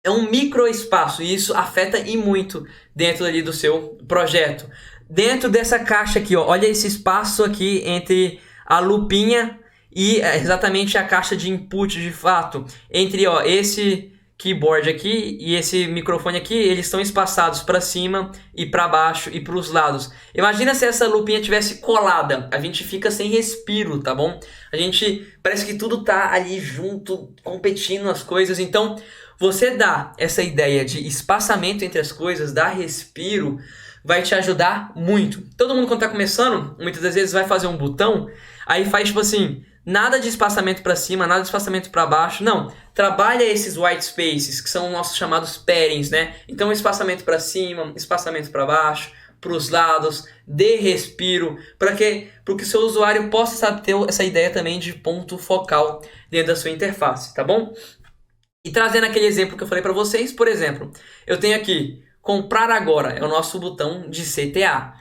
É um microespaço e isso afeta e muito dentro ali do seu projeto. Dentro dessa caixa aqui, ó, olha esse espaço aqui entre a lupinha e exatamente a caixa de input de fato. Entre ó, esse keyboard aqui e esse microfone aqui, eles estão espaçados para cima e para baixo e para os lados. Imagina se essa lupinha tivesse colada, a gente fica sem respiro, tá bom? A gente parece que tudo tá ali junto, competindo as coisas, então você dá essa ideia de espaçamento entre as coisas, dá respiro, vai te ajudar muito. Todo mundo quando tá começando, muitas das vezes vai fazer um botão, aí faz tipo assim, nada de espaçamento para cima, nada de espaçamento para baixo, não. Trabalha esses white spaces, que são nossos chamados pairings, né? Então espaçamento para cima, espaçamento para baixo, para os lados, dê respiro, para que o seu usuário possa, sabe, ter essa ideia também de ponto focal dentro da sua interface, tá bom? E trazendo aquele exemplo que eu falei para vocês, por exemplo, eu tenho aqui, comprar agora, é o nosso botão de CTA.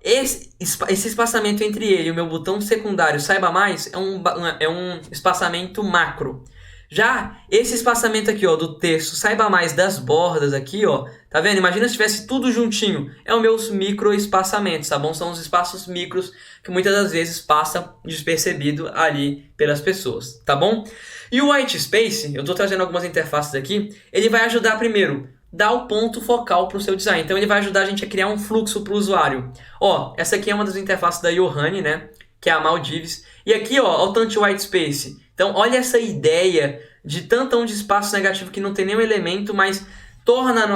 Esse espaçamento entre ele e o meu botão secundário saiba mais é um espaçamento macro. Já esse espaçamento aqui, ó, do texto saiba mais das bordas aqui, ó, tá vendo? Imagina se tivesse tudo juntinho. É os meus micro espaçamentos, tá bom? São os espaços micros que muitas das vezes passa despercebido ali pelas pessoas, tá bom? E o white space, eu tô trazendo algumas interfaces aqui, ele vai ajudar primeiro dar o ponto focal para o seu design. Então ele vai ajudar a gente a criar um fluxo para o usuário. Ó, essa aqui é uma das interfaces da Yohane, né? Que é a Maldives. E aqui, ó, o tanto white space. Então olha essa ideia de tantão de espaço negativo que não tem nenhum elemento, mas torna a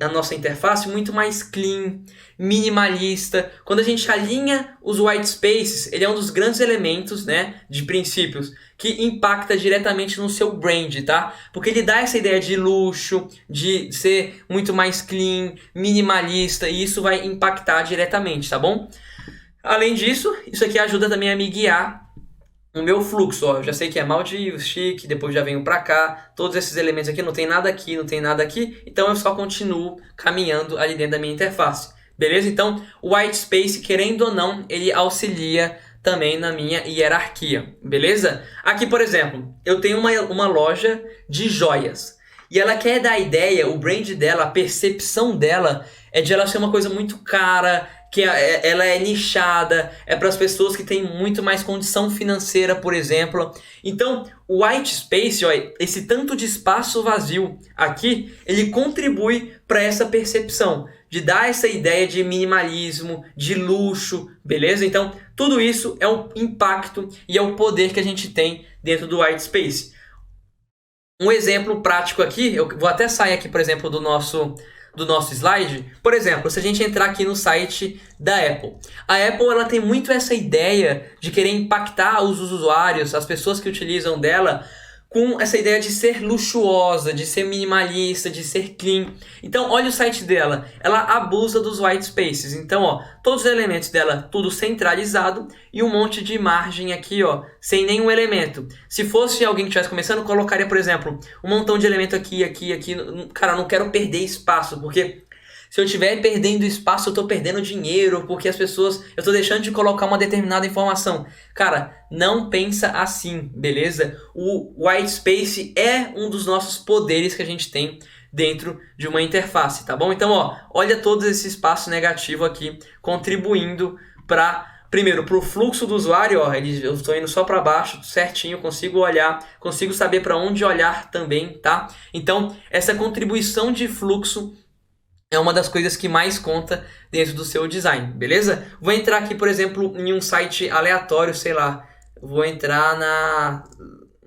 nossa interface muito mais clean, minimalista. Quando a gente alinha os white spaces, ele é um dos grandes elementos, né, de princípios que impacta diretamente no seu brand, tá? Porque ele dá essa ideia de luxo, de ser muito mais clean, minimalista, e isso vai impactar diretamente, tá bom? Além disso, isso aqui ajuda também a me guiar no meu fluxo, ó, eu já sei que é Maldives, chique, depois já venho pra cá, todos esses elementos aqui, não tem nada aqui, não tem nada aqui, então eu só continuo caminhando ali dentro da minha interface, beleza? Então, o white space, querendo ou não, ele auxilia também na minha hierarquia, beleza? Aqui, por exemplo, eu tenho uma loja de joias, e ela quer dar a ideia, o brand dela, a percepção dela, é de ela ser uma coisa muito cara, que ela é nichada, é para as pessoas que têm muito mais condição financeira, por exemplo. Então, o white space, ó, esse tanto de espaço vazio aqui, ele contribui para essa percepção, de dar essa ideia de minimalismo, de luxo, beleza? Então, tudo isso é o impacto e é o poder que a gente tem dentro do white space. Um exemplo prático aqui, eu vou até sair aqui, por exemplo, do nosso slide. Por exemplo, se a gente entrar aqui no site da Apple. A Apple ela tem muito essa ideia de querer impactar os usuários, as pessoas que utilizam dela, com essa ideia de ser luxuosa, de ser minimalista, de ser clean. Então, olha o site dela. Ela abusa dos white spaces. Então, ó, todos os elementos dela, tudo centralizado e um monte de margem aqui, ó, sem nenhum elemento. Se fosse alguém que estivesse começando, colocaria, por exemplo, um montão de elemento aqui, aqui, aqui. Cara, eu não quero perder espaço, porque se eu estiver perdendo espaço, eu estou perdendo dinheiro, porque as pessoas... eu estou deixando de colocar uma determinada informação. Cara, não pensa assim, beleza? O white space é um dos nossos poderes que a gente tem dentro de uma interface, tá bom? Então, ó, olha todo esse espaço negativo aqui, contribuindo para... primeiro, para o fluxo do usuário, ó, eu estou indo só para baixo, certinho, consigo olhar, consigo saber para onde olhar também, tá? Então, essa contribuição de fluxo é uma das coisas que mais conta dentro do seu design, beleza? Vou entrar aqui, por exemplo, em um site aleatório, sei lá. Vou entrar na...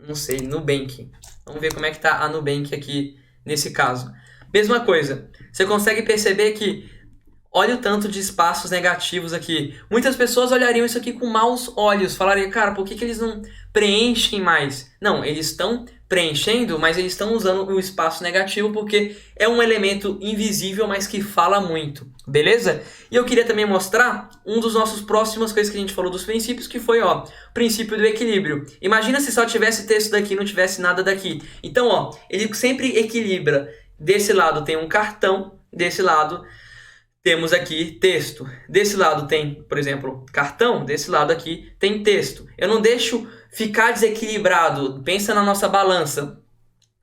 não sei, Nubank. Vamos ver como é que tá a Nubank aqui nesse caso. Mesma coisa. Você consegue perceber que... olha o tanto de espaços negativos aqui. Muitas pessoas olhariam isso aqui com maus olhos. Falariam, cara, por que eles não preenchem mais? Não, eles estão preenchendo, mas eles estão usando o espaço negativo porque é um elemento invisível, mas que fala muito. Beleza? E eu queria também mostrar um dos nossos próximos coisas que a gente falou dos princípios, que foi, ó, o princípio do equilíbrio. Imagina se só tivesse texto daqui e não tivesse nada daqui. Então, ó, ele sempre equilibra. Desse lado tem um cartão, desse lado... temos aqui texto. Desse lado tem, por exemplo, cartão. Desse lado aqui tem texto. Eu não deixo ficar desequilibrado. Pensa na nossa balança.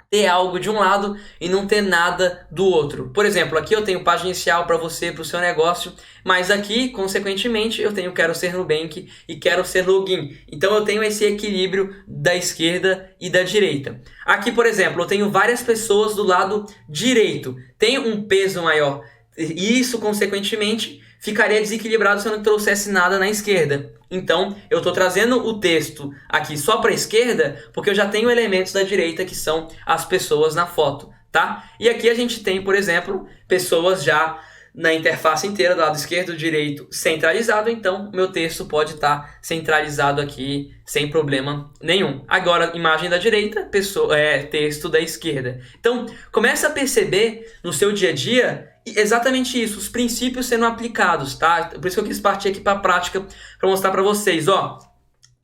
Ter algo de um lado e não ter nada do outro. Por exemplo, aqui eu tenho página inicial para você, para o seu negócio. Mas aqui, consequentemente, eu tenho quero ser Nubank e quero ser login. Então eu tenho esse equilíbrio da esquerda e da direita. Aqui, por exemplo, eu tenho várias pessoas do lado direito. Tem um peso maior. E isso, consequentemente, ficaria desequilibrado se eu não trouxesse nada na esquerda. Então, eu estou trazendo o texto aqui só para a esquerda, porque eu já tenho elementos da direita, que são as pessoas na foto, tá? E aqui a gente tem, por exemplo, pessoas já na interface inteira, do lado esquerdo, direito, centralizado, então meu texto pode estar centralizado aqui sem problema nenhum. Agora, imagem da direita, texto da esquerda. Então, começa a perceber no seu dia a dia exatamente isso, os princípios sendo aplicados, tá? Por isso que eu quis partir aqui para a prática, para mostrar para vocês, ó.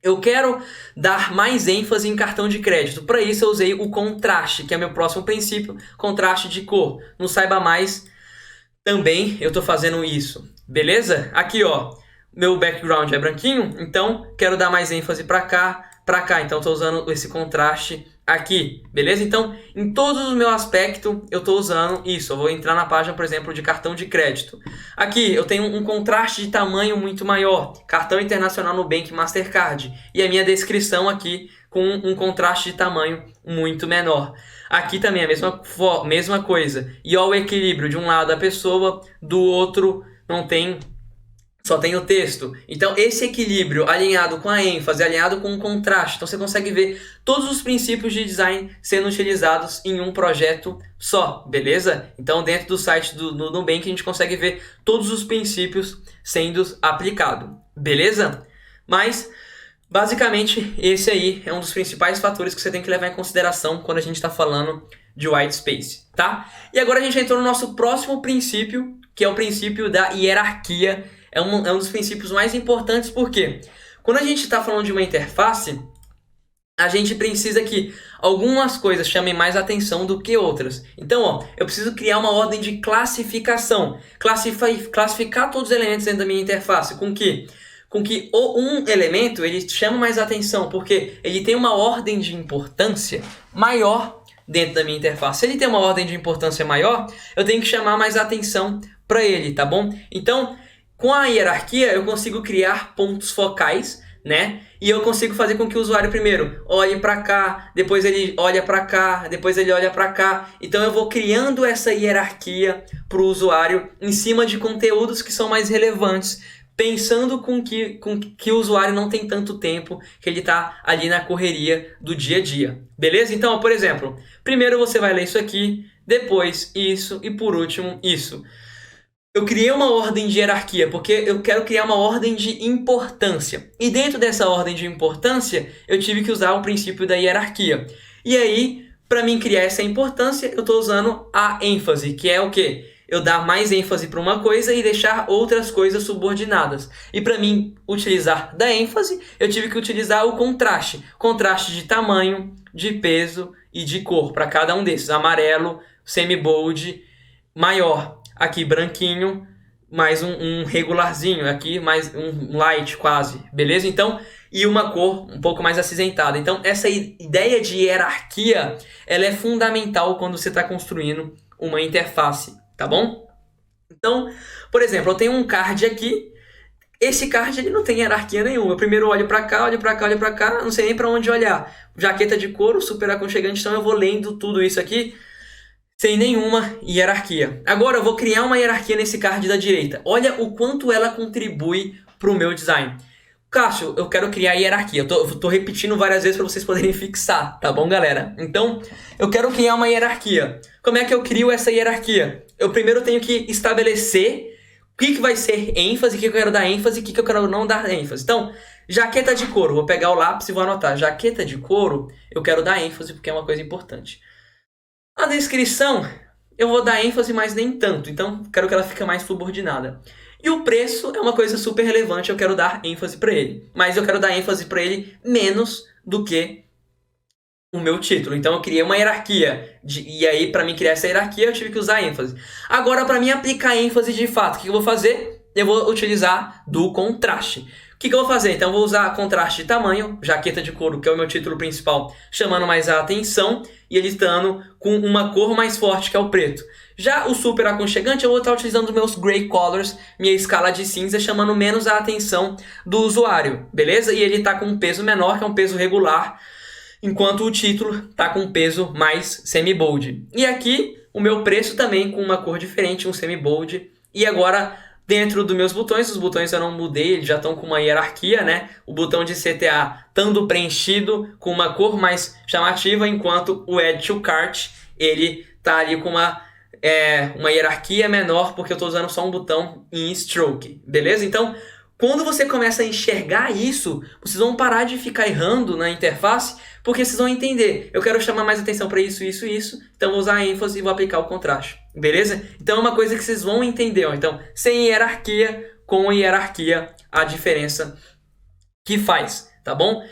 Eu quero dar mais ênfase em cartão de crédito. Para isso eu usei o contraste, que é meu próximo princípio, contraste de cor. No Saiba Mais também eu estou fazendo isso, beleza? Aqui, ó, meu background é branquinho, então quero dar mais ênfase para cá, então estou usando esse contraste aqui, beleza? Então, em todos os meus aspectos, eu estou usando isso. Eu vou entrar na página, por exemplo, de cartão de crédito. Aqui, eu tenho um contraste de tamanho muito maior. Cartão internacional Nubank Mastercard. E a minha descrição aqui com um contraste de tamanho muito menor. Aqui também a mesma coisa. E ó, o equilíbrio. De um lado a pessoa, do outro não tem... Só tem o texto. Então, esse equilíbrio alinhado com a ênfase, alinhado com o contraste. Então, você consegue ver todos os princípios de design sendo utilizados em um projeto só, beleza? Então, dentro do site do Nubank, a gente consegue ver todos os princípios sendo aplicados, beleza? Mas, basicamente, esse aí é um dos principais fatores que você tem que levar em consideração quando a gente está falando de white space, tá? E agora a gente entrou no nosso próximo princípio, que é o princípio da hierarquia. É um dos princípios mais importantes, porque quando a gente está falando de uma interface, a gente precisa que algumas coisas chamem mais atenção do que outras. Então, ó, eu preciso criar uma ordem de classificação. Classificar todos os elementos dentro da minha interface. Com que um elemento ele chama mais atenção, porque ele tem uma ordem de importância maior dentro da minha interface. Se ele tem uma ordem de importância maior, eu tenho que chamar mais atenção para ele, tá bom? Então, com a hierarquia, eu consigo criar pontos focais, né? E eu consigo fazer com que o usuário primeiro olhe para cá, depois ele olha para cá, depois ele olha para cá. Então eu vou criando essa hierarquia para o usuário em cima de conteúdos que são mais relevantes, pensando com que o usuário não tem tanto tempo, que ele está ali na correria do dia a dia. Beleza? Então, por exemplo, primeiro você vai ler isso aqui, depois isso e por último isso. Eu criei uma ordem de hierarquia, porque eu quero criar uma ordem de importância. E dentro dessa ordem de importância, eu tive que usar o princípio da hierarquia. E aí, para mim criar essa importância, eu estou usando a ênfase, que é o quê? Eu dar mais ênfase para uma coisa e deixar outras coisas subordinadas. E para mim utilizar da ênfase, eu tive que utilizar o contraste. Contraste de tamanho, de peso e de cor para cada um desses. Amarelo, semi-bold, maior. Aqui branquinho, mais um regularzinho, aqui mais um light quase, beleza? Então, e uma cor um pouco mais acinzentada. Então, essa ideia de hierarquia, ela é fundamental quando você está construindo uma interface, tá bom? Então, por exemplo, eu tenho um card aqui. Esse card ele não tem hierarquia nenhuma. Eu primeiro olho para cá, olho para cá, olho para cá, não sei nem para onde olhar. Jaqueta de couro, super aconchegante, então eu vou lendo tudo isso aqui sem nenhuma hierarquia. Agora eu vou criar uma hierarquia nesse card da direita. Olha o quanto ela contribui para o meu design. Cássio, eu quero criar hierarquia. Eu tô repetindo várias vezes para vocês poderem fixar, tá bom, galera? Então, eu quero criar uma hierarquia. Como é que eu crio essa hierarquia? Eu primeiro tenho que estabelecer o que vai ser ênfase, o que eu quero dar ênfase e o que eu quero não dar ênfase. Então, jaqueta de couro. Vou pegar o lápis e vou anotar. Jaqueta de couro, eu quero dar ênfase porque é uma coisa importante. A descrição, eu vou dar ênfase, mas nem tanto. Então, quero que ela fique mais subordinada. E o preço é uma coisa super relevante, eu quero dar ênfase para ele. Mas eu quero dar ênfase para ele menos do que o meu título. Então, eu criei uma hierarquia. E aí, para mim criar essa hierarquia, eu tive que usar ênfase. Agora, para mim aplicar ênfase de fato, o que eu vou fazer? Eu vou utilizar do contraste. O que eu vou fazer? Então, eu vou usar contraste de tamanho, jaqueta de couro, que é o meu título principal, chamando mais a atenção, e ele estando com uma cor mais forte, que é o preto. Já o super aconchegante, eu vou estar utilizando os meus gray colors, minha escala de cinza, chamando menos a atenção do usuário, beleza? E ele está com um peso menor, que é um peso regular, enquanto o título está com um peso mais semi-bold. E aqui, o meu preço também com uma cor diferente, um semi-bold. E agora, dentro dos meus botões, os botões eu não mudei, eles já estão com uma hierarquia, né? O botão de CTA estando preenchido com uma cor mais chamativa, enquanto o Add to Cart, ele tá ali com uma uma hierarquia menor porque eu estou usando só um botão em stroke, beleza? Então, quando você começa a enxergar isso, vocês vão parar de ficar errando na interface, porque vocês vão entender, eu quero chamar mais atenção para isso, isso e isso, então vou usar a ênfase e vou aplicar o contraste, beleza? Então é uma coisa que vocês vão entender, ó. Então, sem hierarquia, com hierarquia, a diferença que faz, tá bom?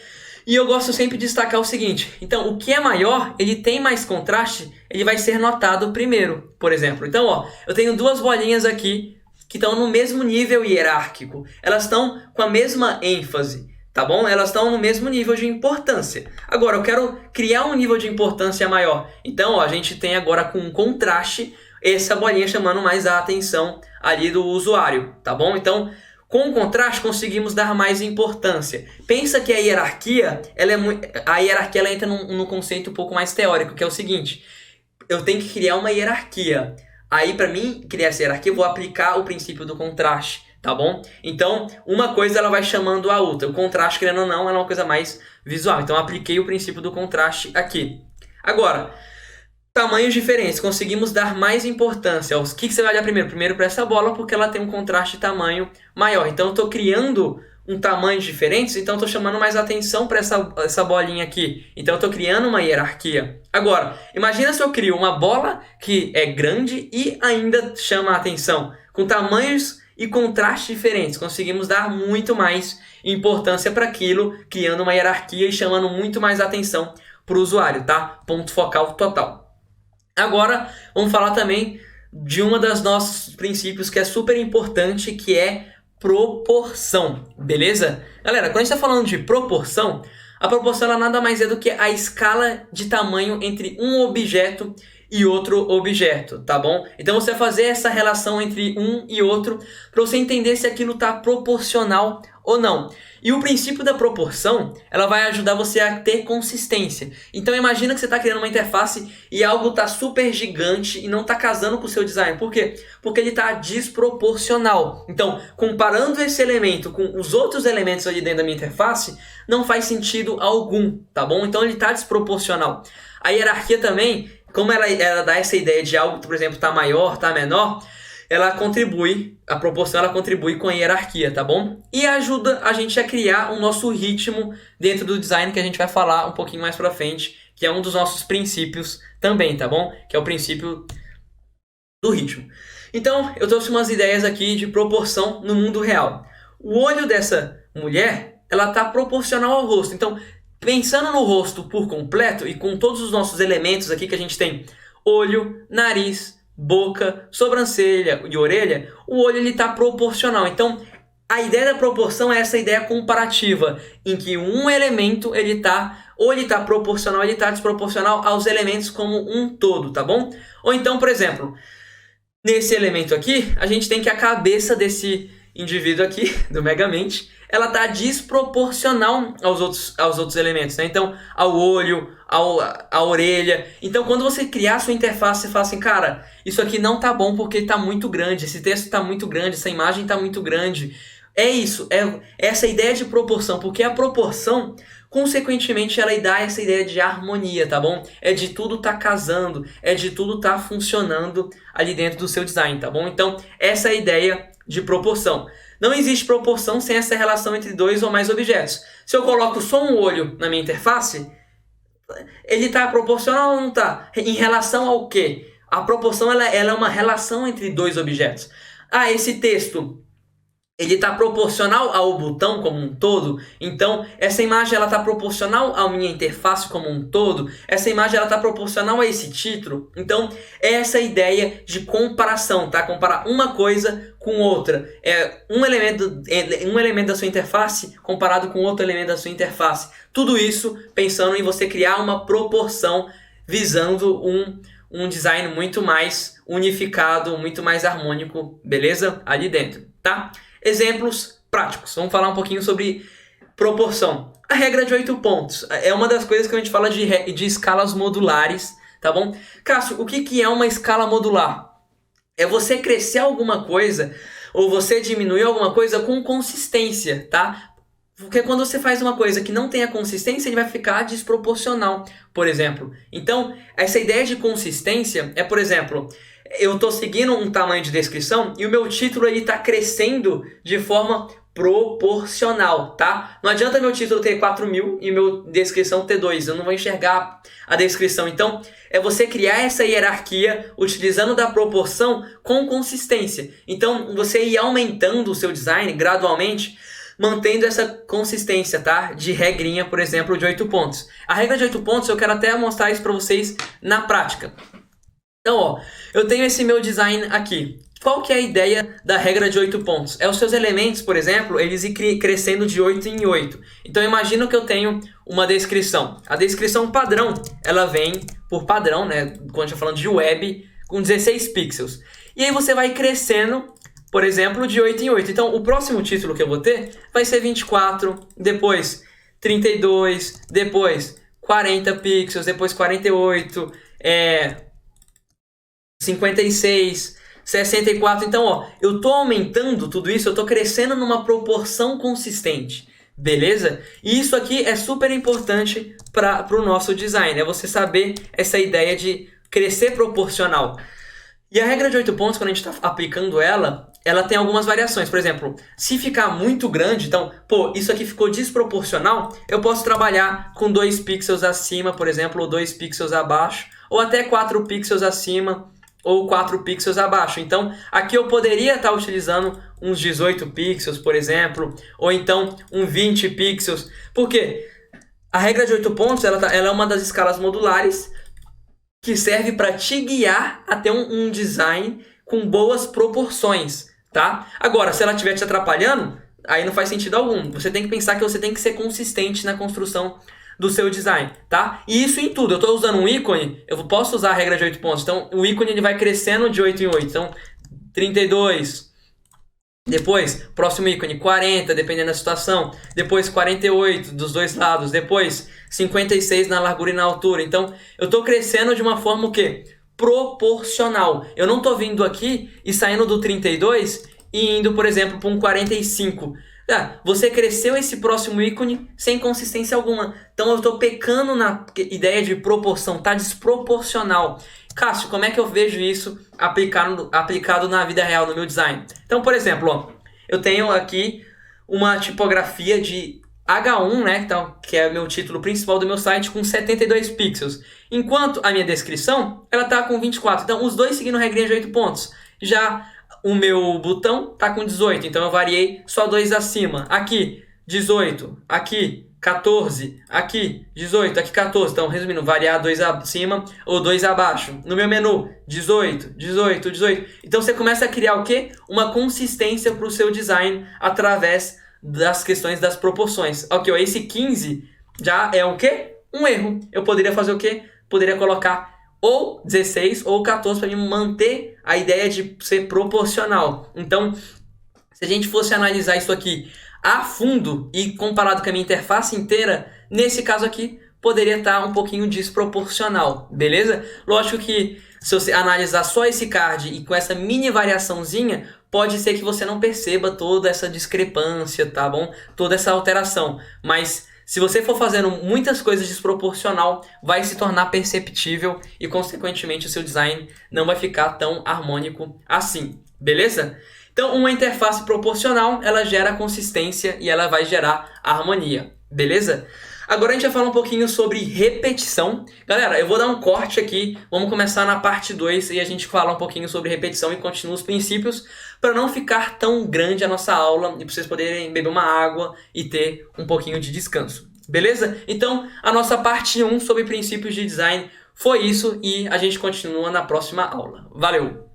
E eu gosto sempre de destacar o seguinte, então o que é maior, ele tem mais contraste, ele vai ser notado primeiro, por exemplo. Então, ó, eu tenho duas bolinhas aqui que estão no mesmo nível hierárquico, elas estão com a mesma ênfase, tá bom? Elas estão no mesmo nível de importância. Agora, eu quero criar um nível de importância maior, então ó, a gente tem agora com contraste essa bolinha chamando mais a atenção ali do usuário, tá bom? Então, com o contraste, conseguimos dar mais importância. Pensa que a hierarquia, ela entra num conceito um pouco mais teórico, que é o seguinte, eu tenho que criar uma hierarquia. Aí, para mim criar essa hierarquia, eu vou aplicar o princípio do contraste, tá bom? Então, uma coisa ela vai chamando a outra. O contraste, querendo ou não, é uma coisa mais visual. Então, eu apliquei o princípio do contraste aqui. Agora, tamanhos diferentes, conseguimos dar mais importância. O que você vai olhar primeiro? Primeiro para essa bola, porque ela tem um contraste de tamanho maior. Então, eu estou criando um tamanho diferente, então eu estou chamando mais atenção para essa bolinha aqui. Então, eu estou criando uma hierarquia. Agora, imagina se eu crio uma bola que é grande e ainda chama a atenção. Com tamanhos e contrastes diferentes, conseguimos dar muito mais importância para aquilo, criando uma hierarquia e chamando muito mais atenção para o usuário, tá? Ponto focal total. Agora, vamos falar também de uma das nossos princípios que é super importante, que é proporção, beleza? Galera, quando a gente está falando de proporção, a proporção ela nada mais é do que a escala de tamanho entre um objeto e outro objeto, tá bom? Então você vai fazer essa relação entre um e outro para você entender se aquilo está proporcional ou não. E o princípio da proporção, ela vai ajudar você a ter consistência. Então imagina que você está criando uma interface e algo está super gigante e não está casando com o seu design. Por quê? Porque ele está desproporcional. Então, comparando esse elemento com os outros elementos ali dentro da minha interface, não faz sentido algum, tá bom? Então ele está desproporcional. A hierarquia também, como ela dá essa ideia de algo, por exemplo, tá maior, tá menor, a proporção ela contribui com a hierarquia, tá bom? E ajuda a gente a criar o nosso ritmo dentro do design, que a gente vai falar um pouquinho mais pra frente, que é um dos nossos princípios também, tá bom? Que é o princípio do ritmo. Então, eu trouxe umas ideias aqui de proporção no mundo real. O olho dessa mulher, ela tá proporcional ao rosto. Então, pensando no rosto por completo e com todos os nossos elementos aqui que a gente tem, olho, nariz, boca, sobrancelha e orelha, o olho ele está proporcional. Então, a ideia da proporção é essa ideia comparativa, em que um elemento ele está proporcional, ele está desproporcional aos elementos como um todo, tá bom? Ou então, por exemplo, nesse elemento aqui, a gente tem que a cabeça desse indivíduo aqui, do Megamente, ela está desproporcional aos outros elementos, né? Então, ao olho, à orelha. Então, quando você criar a sua interface, você fala assim, cara, isso aqui não tá bom porque está muito grande, esse texto está muito grande, essa imagem está muito grande. É isso, é essa ideia de proporção, porque a proporção, consequentemente, ela dá essa ideia de harmonia, tá bom? É de tudo tá casando, é de tudo tá funcionando ali dentro do seu design, tá bom? Então, essa é a ideia de proporção. Não existe proporção sem essa relação entre dois ou mais objetos. Se eu coloco só um olho na minha interface, ele está proporcional ou não está? Em relação ao quê? A proporção ela é uma relação entre dois objetos. Ah, esse texto, ele está proporcional ao botão como um todo, então essa imagem ela está proporcional à minha interface como um todo, essa imagem ela está proporcional a esse título, então é essa ideia de comparação, tá? Comparar uma coisa com outra, é um elemento da sua interface comparado com outro elemento da sua interface, tudo isso pensando em você criar uma proporção visando um design muito mais unificado, muito mais harmônico, beleza? Ali dentro, tá? Exemplos práticos. Vamos falar um pouquinho sobre proporção. A regra de 8 pontos é uma das coisas que a gente fala de escalas modulares, tá bom? Cássio, o que é uma escala modular? É você crescer alguma coisa ou você diminuir alguma coisa com consistência, tá? Porque quando você faz uma coisa que não tem a consistência, ele vai ficar desproporcional, por exemplo. Então, essa ideia de consistência é, por exemplo, eu estou seguindo um tamanho de descrição e o meu título está crescendo de forma proporcional, tá? Não adianta meu título ter 4.000 e meu descrição ter 2, eu não vou enxergar a descrição. Então, é você criar essa hierarquia utilizando da proporção com consistência. Então, você ir aumentando o seu design gradualmente, mantendo essa consistência, tá? De regrinha, por exemplo, de 8 pontos. A regra de 8 pontos, eu quero até mostrar isso para vocês na prática. Então, ó, eu tenho esse meu design aqui. Qual que é a ideia da regra de 8 pontos? É os seus elementos, por exemplo, eles ir crescendo de 8 em 8. Então, imagina que eu tenho uma descrição. A descrição padrão, ela vem por padrão, né? Quando a gente está falando de web, com 16 pixels. E aí você vai crescendo, por exemplo, de 8 em 8. Então, o próximo título que eu vou ter vai ser 24, depois 32, depois 40 pixels, depois 48, 56, 64. Então, ó, eu tô aumentando tudo isso, eu tô crescendo numa proporção consistente, beleza? E isso aqui é super importante para o nosso design, é você saber essa ideia de crescer proporcional. E a regra de 8 pontos, quando a gente está aplicando ela tem algumas variações. Por exemplo, se ficar muito grande, então, pô, isso aqui ficou desproporcional, eu posso trabalhar com 2 pixels acima, por exemplo, ou 2 pixels abaixo, ou até 4 pixels acima, ou 4 pixels abaixo. Então, aqui eu poderia estar utilizando uns 18 pixels, por exemplo, ou então um 20 pixels. Por quê? A regra de 8 pontos, ela é uma das escalas modulares que serve para te guiar a ter um design com boas proporções, tá? Agora, se ela estiver te atrapalhando, aí não faz sentido algum. Você tem que pensar que você tem que ser consistente na construção do seu design, tá? E isso em tudo. Eu estou usando um ícone, eu posso usar a regra de 8 pontos. Então, o ícone ele vai crescendo de 8 em 8. Então, 32. Depois, próximo ícone, 40, dependendo da situação. Depois, 48 dos dois lados. Depois, 56 na largura e na altura. Então, eu estou crescendo de uma forma o quê? Proporcional. Eu não estou vindo aqui e saindo do 32 e indo, por exemplo, para um 45. Você cresceu esse próximo ícone sem consistência alguma. Então eu estou pecando na ideia de proporção, tá desproporcional. Cássio, como é que eu vejo isso aplicado na vida real, no meu design? Então, por exemplo, ó, eu tenho aqui uma tipografia de H1, né, então, que é o meu título principal do meu site, com 72 pixels. Enquanto a minha descrição, ela está com 24. Então, os dois seguindo regrinha de 8 pontos. Já o meu botão tá com 18, então eu variei só 2 acima. Aqui, 18. Aqui, 14. Aqui, 18. Aqui, 14. Então, resumindo, variar 2 acima ou 2 abaixo. No meu menu, 18, 18, 18. Então, você começa a criar o quê? Uma consistência para o seu design através das questões das proporções. Ok, ó, esse 15 já é o quê? Um erro. Eu poderia fazer o quê? Poderia colocar ou 16 ou 14 para mim manter a ideia de ser proporcional. Então, se a gente fosse analisar isso aqui a fundo e comparado com a minha interface inteira, nesse caso aqui, poderia estar um pouquinho desproporcional, beleza? Lógico que se você analisar só esse card e com essa mini variaçãozinha, pode ser que você não perceba toda essa discrepância, tá bom? Toda essa alteração, mas se você for fazendo muitas coisas desproporcional, vai se tornar perceptível e, consequentemente, o seu design não vai ficar tão harmônico assim, beleza? Então, uma interface proporcional, ela gera consistência e ela vai gerar harmonia, beleza? Agora a gente vai falar um pouquinho sobre repetição. Galera, eu vou dar um corte aqui, vamos começar na parte 2 e a gente fala um pouquinho sobre repetição e continua os princípios para não ficar tão grande a nossa aula e para vocês poderem beber uma água e ter um pouquinho de descanso. Beleza? Então, a nossa parte 1 sobre princípios de design foi isso e a gente continua na próxima aula. Valeu!